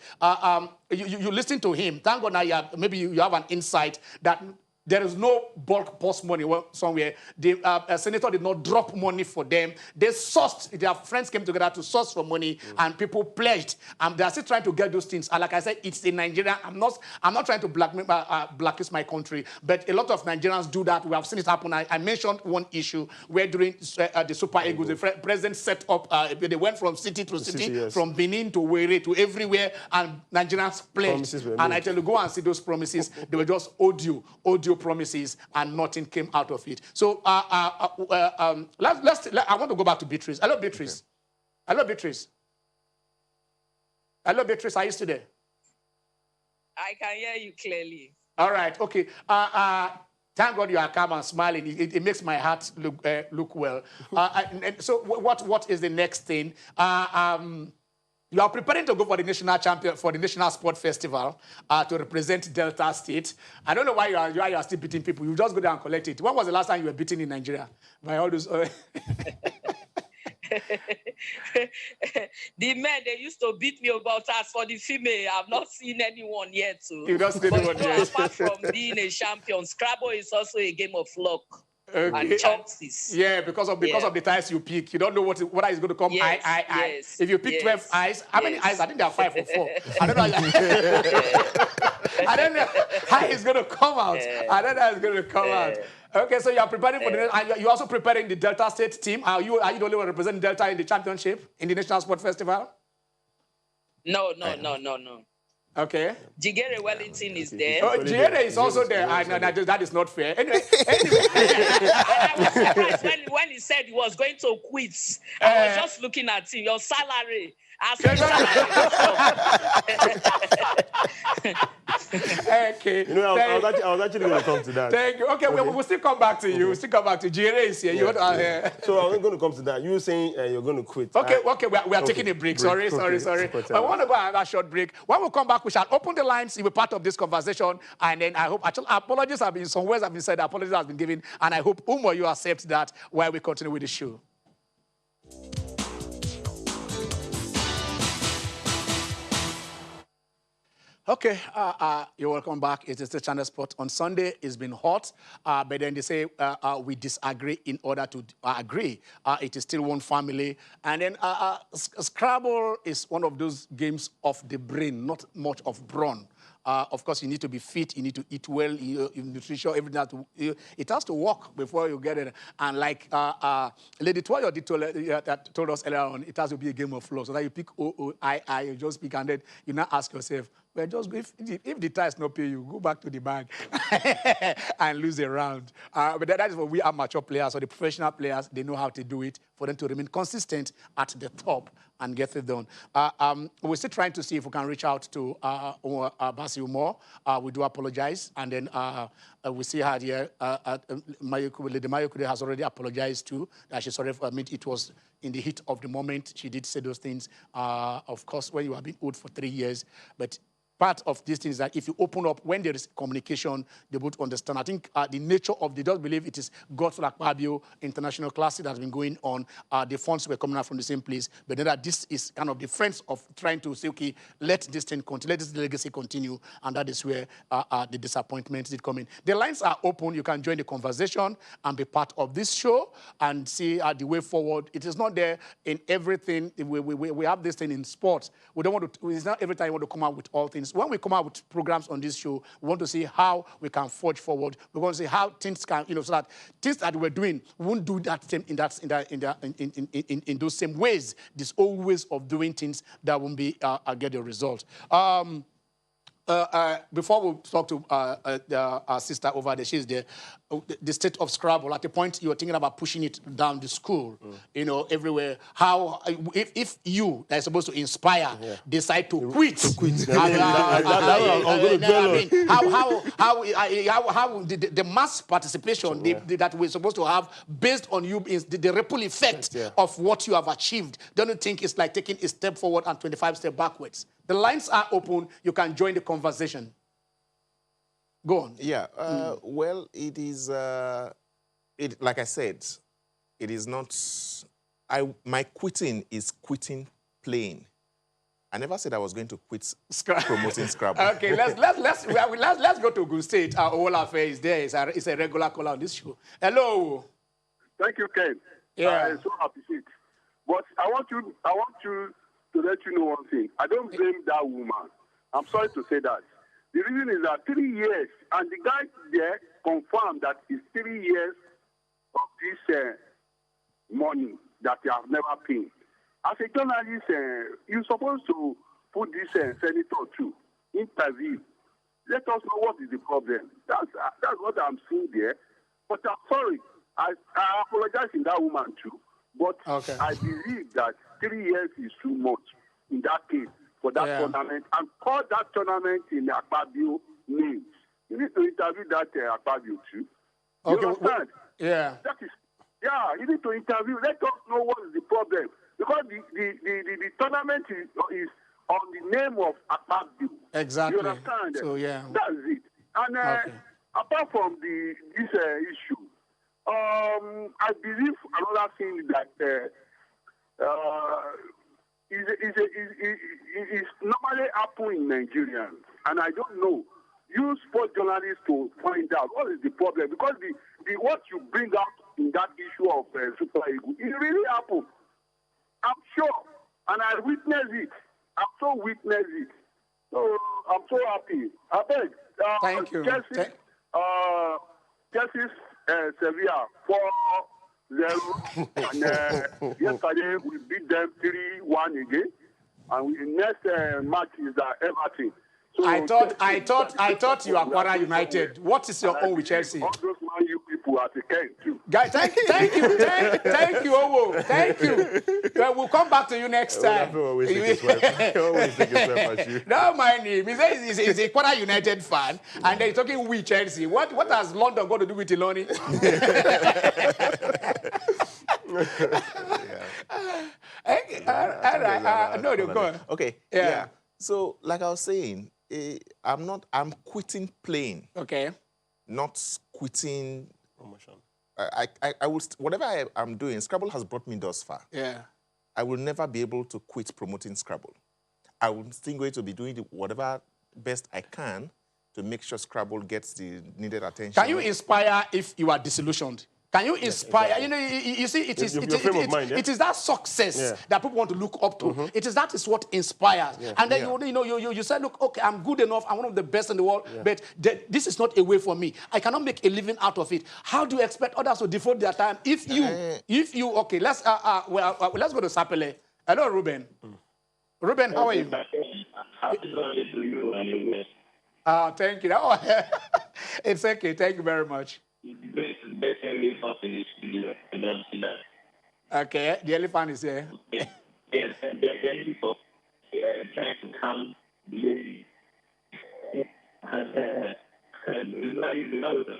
You listen to him. Thank God now maybe you have an insight that There is no bulk post money somewhere. The senator did not drop money for them. They sourced, their friends came together to source for money, and people pledged. They are still trying to get those things. And like I said, it's in Nigeria. I'm not trying to blacklist my country, but a lot of Nigerians do that. We have seen it happen. I mentioned one issue where during the Super Eagles, the president set up, they went from city to city, yes, from Benin to Were to everywhere, and Nigerians pledged. And I tell you, go and see those promises. They were just audio promises, and nothing came out of it. So I want to go back to Beatrice. Hello, Beatrice. Okay. Hello, Beatrice. Hello, Beatrice. Are you still there? I can hear you clearly. All right. Okay. Thank God you are calm and smiling. It makes my heart look well. So what is the next thing? You are preparing to go for the national sport festival to represent Delta State. I don't know why you are still beating people. You just go there and collect it. When was the last time you were beaten in Nigeria? By all those. The men, they used to beat me about us. For the female, I've not seen anyone yet. So. You've not seen anyone yet. Apart from being a champion, Scrabble is also a game of luck. And chances. Yeah, because of the ties you pick. You don't know what is going to come. Yes, I. Yes, if you pick 12 eyes, how many eyes? I think there are 5 or 4. I don't know. I don't know how it's going to come out. I don't know how it's going to come out. Okay, so you are preparing for you're also preparing the Delta State team. Are you the only one representing Delta in the championship, in the National Sport Festival? No. Okay. Jigere Wellington is there. Oh, Jigere is also there. That is not fair. Anyway. I was surprised when he said he was going to quit. I was just looking at him. Your salary. Okay. You know, I was actually going to come to that. Thank you. Okay, we'll still come back to you. We'll still come back to Jigere is here. So I was going to come to that. You were saying you're going to quit. Okay, we are taking a break. Sorry. I want to go on another short break. When we come back, we shall open the lines. You'll be part of this conversation. And then I hope, actually, apologies have been, some words have been said, apologies have been given. And I hope, Umo, you accept that while we continue with the show. Okay, you're welcome back. It is the Channel Sport. On Sunday, it's been hot, but then they say we disagree in order to agree. It is still one family. And then Scrabble is one of those games of the brain, not much of brawn. Of course, you need to be fit, you need to eat well, nutrition, everything. It has to work before you get it. And like Lady Toyo told us earlier on, it has to be a game of flow. So that you pick I, you just pick, and then you now ask yourself, well, just if the ties not pay you, go back to the bank and lose a round. But that is what we amateur players or the professional players, they know how to do it for them to remain consistent at the top and get it done. We're still trying to see if we can reach out to Basil Moore. We do apologize. And then we see her here. Lady Mayokube has already apologized too. That she's sorry for it was in the heat of the moment. She did say those things. Of course, when you have been old for 3 years. But part of this thing is that if you open up, when there is communication, they would understand. I think the nature of they just believe it is God's Lakpabio International Classic that has been going on. The funds were coming out from the same place. But then that this is kind of the friends of trying to say, okay, let this thing continue, let this legacy continue. And that is where the disappointment did come in. The lines are open. You can join the conversation and be part of this show and see the way forward. It is not there in everything. We have this thing in sports. We don't want to, it's not every time you want to come out with all things. When we come out with programs on this show, we want to see how we can forge forward. We want to see how things can, so that things that we're doing, we won't do that same in those same ways. There's old ways of doing things that won't be get the result. Before we talk to our sister over there, she's there. The state of Scrabble, at the point you're thinking about pushing it down the school, everywhere. How, if you that is supposed to inspire decide to quit, how the mass participation that we're supposed to have based on you is the ripple effect of what you have achieved. Don't you think it's like taking a step forward and 25 steps backwards? The lines are open. You can join the conversation. Go on. Yeah. Well, it is, like I said, it is not, my quitting is quitting playing. I never said I was going to quit promoting Scrabble. Okay, let's go to Ogun State. Olafe is there. It's a regular caller on this show. Hello. Thank you, Ken. Yeah. I so appreciate. But I want you to let you know one thing. I don't blame that woman. I'm sorry to say that. The reason is that 3 years, and the guy there confirmed that it's 3 years of this money that they have never paid. As a journalist, you're supposed to put this senator to interview. Let us know what is the problem. That's what I'm seeing there. But I'm sorry. I apologize in that woman too. But okay. I believe that 3 years is too much in that case for that tournament. And call that tournament in Akpabio names. You need to interview that Akpabio too. You understand? Yeah. That is, you need to interview. Let us know what is the problem. Because the tournament is on the name of Akpabio. Exactly. You understand? So, yeah. That's it. And apart from this issue, I believe another thing that is normally happening in Nigeria, and I don't know. Use sport journalists to find out what is the problem, because the what you bring out in that issue of Super Eagles, it really happened. I'm sure, and I witnessed it. I'm so witnessed it. So I'm so happy. I beg. Thank you. Chelsea Sevilla 4-0, and yesterday we beat them 3-1 again. And next match is Everton. So I thought you are Kwara United. What is your own with Chelsea? All those Man U people at the Ken too. Guys, thank you, Owo. Thank you. We'll come back to you next time. Always think his wife at you. Don't mind him. He says he's a Kwara United fan, and they're talking we Chelsea. What has London got to do with Iloni? No, go on. Okay. Yeah. So, like I was saying, I'm quitting playing. Okay. Not quitting promotion. I will, whatever I'm doing, Scrabble has brought me thus far. Yeah. I will never be able to quit promoting Scrabble. I will still going to be doing whatever best I can to make sure Scrabble gets the needed attention. Can you inspire if you are disillusioned? Can you inspire? Yes, exactly. You see, it is that success that people want to look up to. It is what inspires. Yeah. And then you say, look, okay, I'm good enough. I'm one of the best in the world, but this is not a way for me. I cannot make a living out of it. How do you expect others to devote their time if you okay? Let's go to Sapele. Hello, Ruben. Ruben, how are you? Thank you. It's okay. Thank you very much. Okay, the elephant is here. Yes, and the elephant trying to come lady. And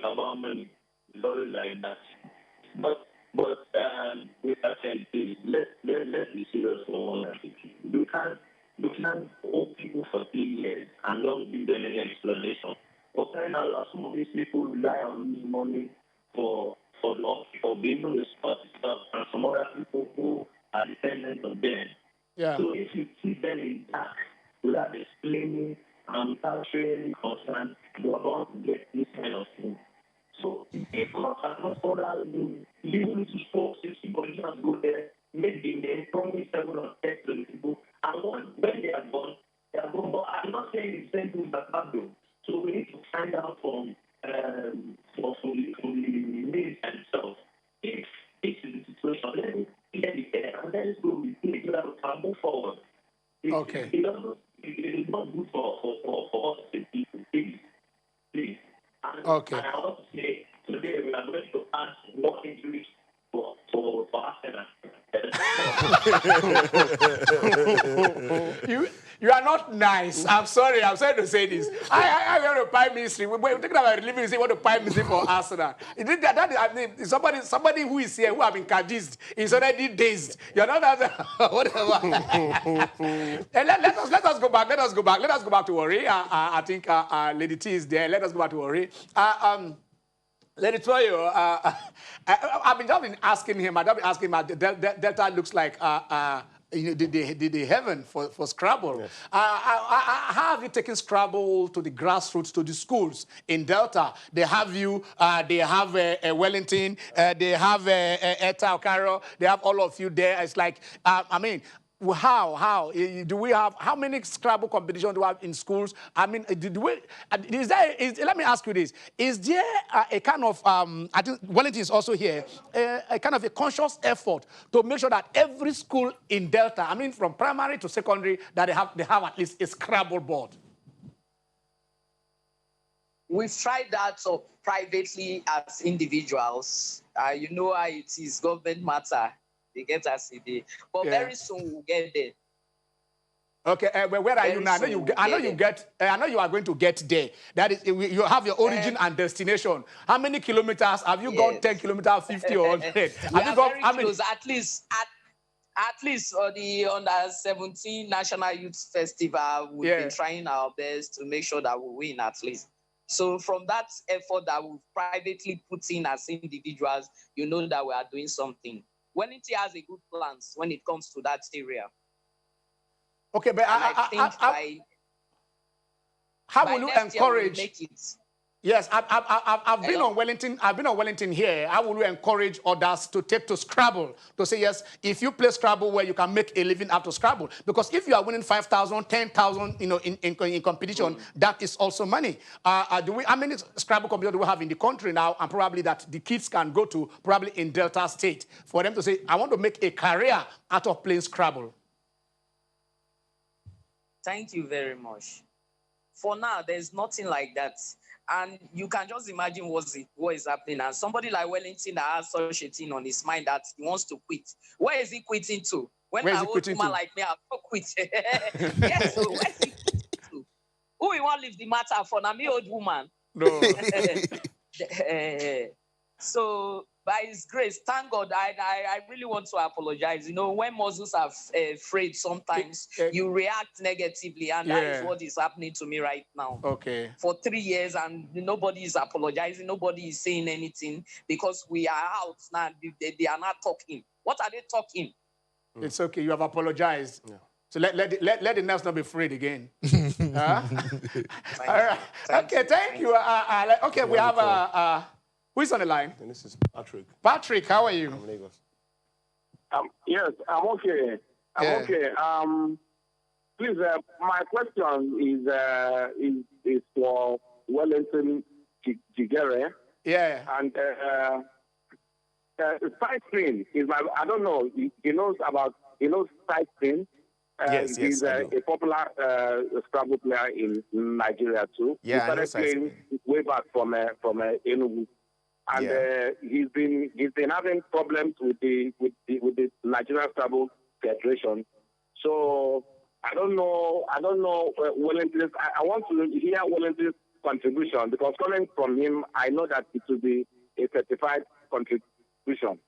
about money, like that. But with that said, let's be serious for one thing. You can't hold people for 3 years and not give them any explanation. For crying out loud, some of these people rely on money for being on the spot stuff, and some other people who are dependent on them. Yeah. So if you keep them in dark without explaining and without showing any concern, you are going to get this kind of thing. So if not further leaving to sports, if people just go there, maybe they promise 7 or 10 to the people, and when they are gone, they are gone. But I'm not saying the same thing that happened. So we need to find out from the needs themselves. If this is the situation, let me get it there, and then we can move forward. Okay. It is not good for us to people. Please. Okay. And I want to say today we are going to ask more injuries for Arsenal. You are not nice. I'm sorry to say this. I want to Prime Ministry. We're thinking about relieving. Say what the Prime Ministry for Arsenal. Somebody who is here who have been caged is already dazed. You're not whatever. Let us go back. Let us go back to Ori. I think Lady T is there. Let us go back to Ori. Let me tell you, I've been asking him. Delta looks like the heaven for Scrabble. Yes. How have you taken Scrabble to the grassroots, to the schools in Delta? They have you, they have Wellington, they have Eta Okaro, they have all of you there. It's like, I mean, how do we have, how many Scrabble competitions do we have in schools? I mean, let me ask you this, is there a kind of, I think Wellington is also here, a kind of a conscious effort to make sure that every school in Delta, I mean from primary to secondary, that they have at least a Scrabble board? We've tried that privately as individuals. You know how it is, government matter. They get us a day. But very soon we'll get there. Okay, but where are you now? I know you are going to get there. That is, you have your origin and destination. How many kilometers have you gone? 10 kilometers, 50 or 100? Have you gone? Very close. At least the under-17 National Youth Festival, we've been trying our best to make sure that we win at least. So from that effort that we've privately put in as individuals, you know that we are doing something. Wellington has a good plans when it comes to that area. Okay, but I think how will you encourage? Make it. Yes, I've been on Wellington. I've been on Wellington here. How will you encourage others to take to Scrabble? To say yes, if you play Scrabble, where you can make a living out of Scrabble. Because if you are winning 5,000, 10,000, you know, in competition, that is also money. How many Scrabble competitors do we have in the country now? And probably that the kids can go to probably in Delta State for them to say, I want to make a career out of playing Scrabble. Thank you very much. For now, there's nothing like that. And you can just imagine what is happening. And somebody like Wellington that has such a thing on his mind that he wants to quit. Where is he quitting to? When an old woman like me, I'll quit. Yes, so where is he quitting to? Who will want to leave the matter for? Now, me old woman. No. So, by His grace, thank God, I really want to apologize. You know, when Muslims are afraid, sometimes you react negatively, and that is what is happening to me right now. Okay. For 3 years, and nobody is apologizing, nobody is saying anything, because we are out now. They are not talking. What are they talking? It's okay. You have apologized. Yeah. So let the nerves not be afraid again. All right. Okay, thank you. Okay, we have who is on the line? And this is Patrick. Patrick, how are you? From Lagos. Yes, I'm okay. I'm okay. Please, my question is for Wellington Jigere. Yeah. And side screen is my. I don't know. He knows side screen. Yes, he's a popular Scrabble player in Nigeria too. Yeah, he started playing way back from Enugu. And he's been having problems with the Nigerian Scrabble Federation. So I don't know Wellington's. I want to hear Wellington's contribution, because coming from him, I know that it will be a certified contribution.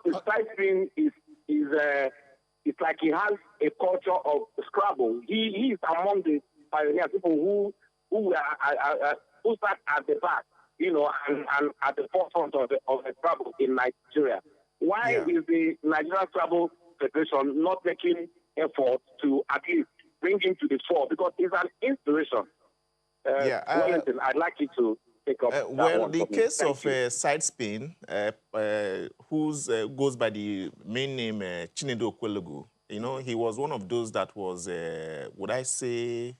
The side thing is it's like he has a culture of Scrabble. He is among the pioneers, people who sat at the back, you know, and at the forefront of the Scrabble in Nigeria. Why is the Nigerian Scrabble Federation not making effort to at least bring him to the fore? Because he's an inspiration. Wellington, I'd like you to take up well, the case of side spin, whose goes by the main name Chinedu Okwelugu, you know, he was one of those that was, would I say,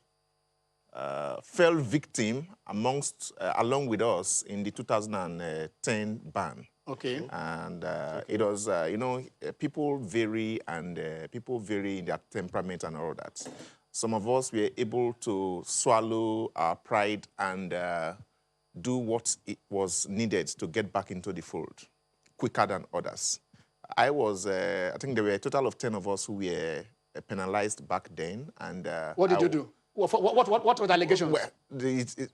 fell victim along with us in the 2010 ban. Okay. And it was, you know, people vary in their temperament and all that. Some of us were able to swallow our pride and do what it was needed to get back into the fold quicker than others. I think there were a total of 10 of us who were penalized back then. And what did you do? What were the allegations? Well,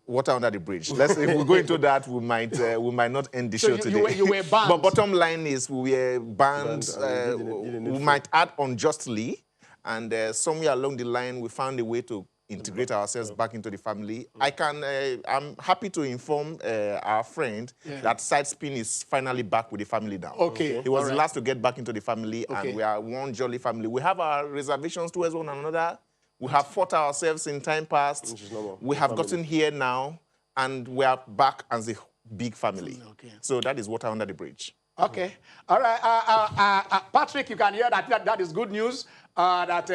water under the bridge. If we go into that, we might not end the show today. You were banned. But bottom line is we were banned. We might add unjustly, and somewhere along the line we found a way to integrate ourselves back into the family. I'm happy to inform our friend that side spin is finally back with the family now. Okay. He was the last to get back into the family, and we are one jolly family. We have our reservations towards one another. We have fought ourselves in time past. We have gotten here now, and we are back as a big family. So that is water under the bridge. Okay. All right. Patrick, you can hear that is good news. That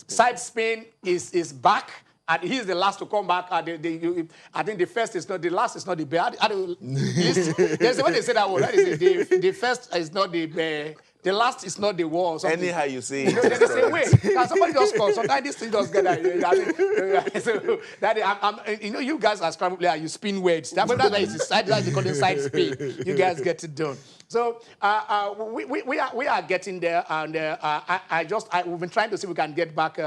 side spin is back. And he's the last to come back. I think the first is not the last. Is not the bad. There's a way they say that word. That is the first is not the. The last is not the war. Anyhow you say it. There's a way. Can somebody just call? Sometimes this thing just get that. So, you know, you guys are Scrabble players. You spin words. That's why it's side. That's called side spin. You guys get it done. So we are getting there, and we've been trying to see if we can get back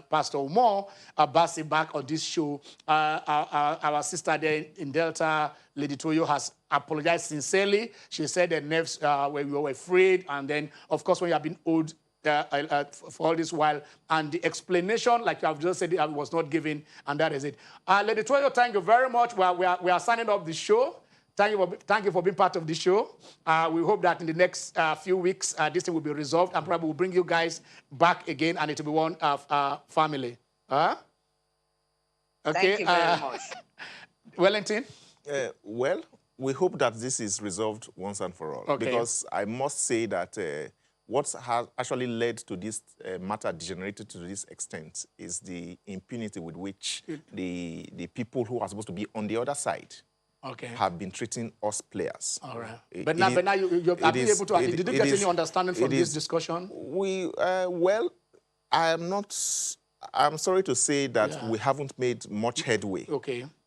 Pastor Umar Abasi back on this show. Our sister there in Delta, Lady Toyo, has apologized sincerely. She said the nerves when we were afraid, and then of course when you have been owed for all this while, and the explanation, like you have just said, was not given, and that is it. Lady Toyo, thank you very much. We are signing off the show. Thank you for being part of the show. We hope that in the next few weeks, this thing will be resolved, and probably we'll bring you guys back again, and it will be one family. Okay. Thank you very much. Wellington? Well, we hope that this is resolved once and for all. Okay. Because I must say that what has actually led to this matter degenerated to this extent is the impunity with which the people who are supposed to be on the other side have been treating us players. All right. But now you're able to. Did you get any understanding from this discussion? Well, I'm sorry to say that we haven't made much headway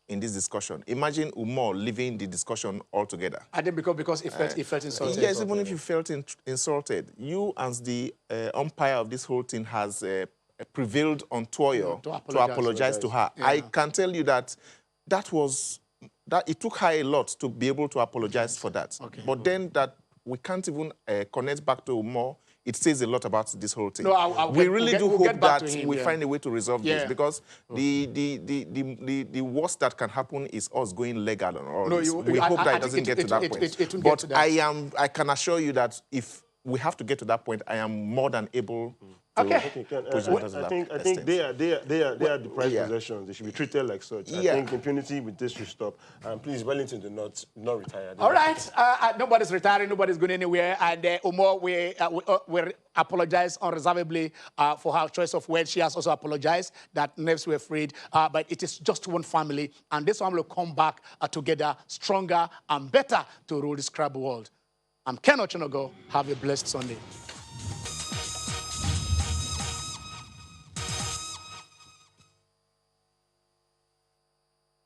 in this discussion. Imagine Umar leaving the discussion altogether. I think because he felt insulted. Yes, even if you felt insulted, you as the umpire of this whole thing has prevailed on Toyo to apologize to her. Yeah. I can tell you that it took her a lot to be able to apologize for that. But then that we can't even connect back to Umar, it says a lot about this whole thing. No, we really do hope that we find a way to resolve this, because the worst that can happen is us going legal on all this. We hope that it doesn't get to that point. But I can assure you that if we have to get to that point, I am more than able to I think they are the prized possessions. They should be treated like such. I think impunity with this should stop. And please, Wellington, do not retire. All right. Nobody's retiring. Nobody's going anywhere. And Umar, we apologize unreservedly for her choice of words. She has also apologized that nerves were afraid. But it is just one family. And this family will come back together stronger and better to rule the Scrabble world. I'm Ken Ochonogo. Have a blessed Sunday.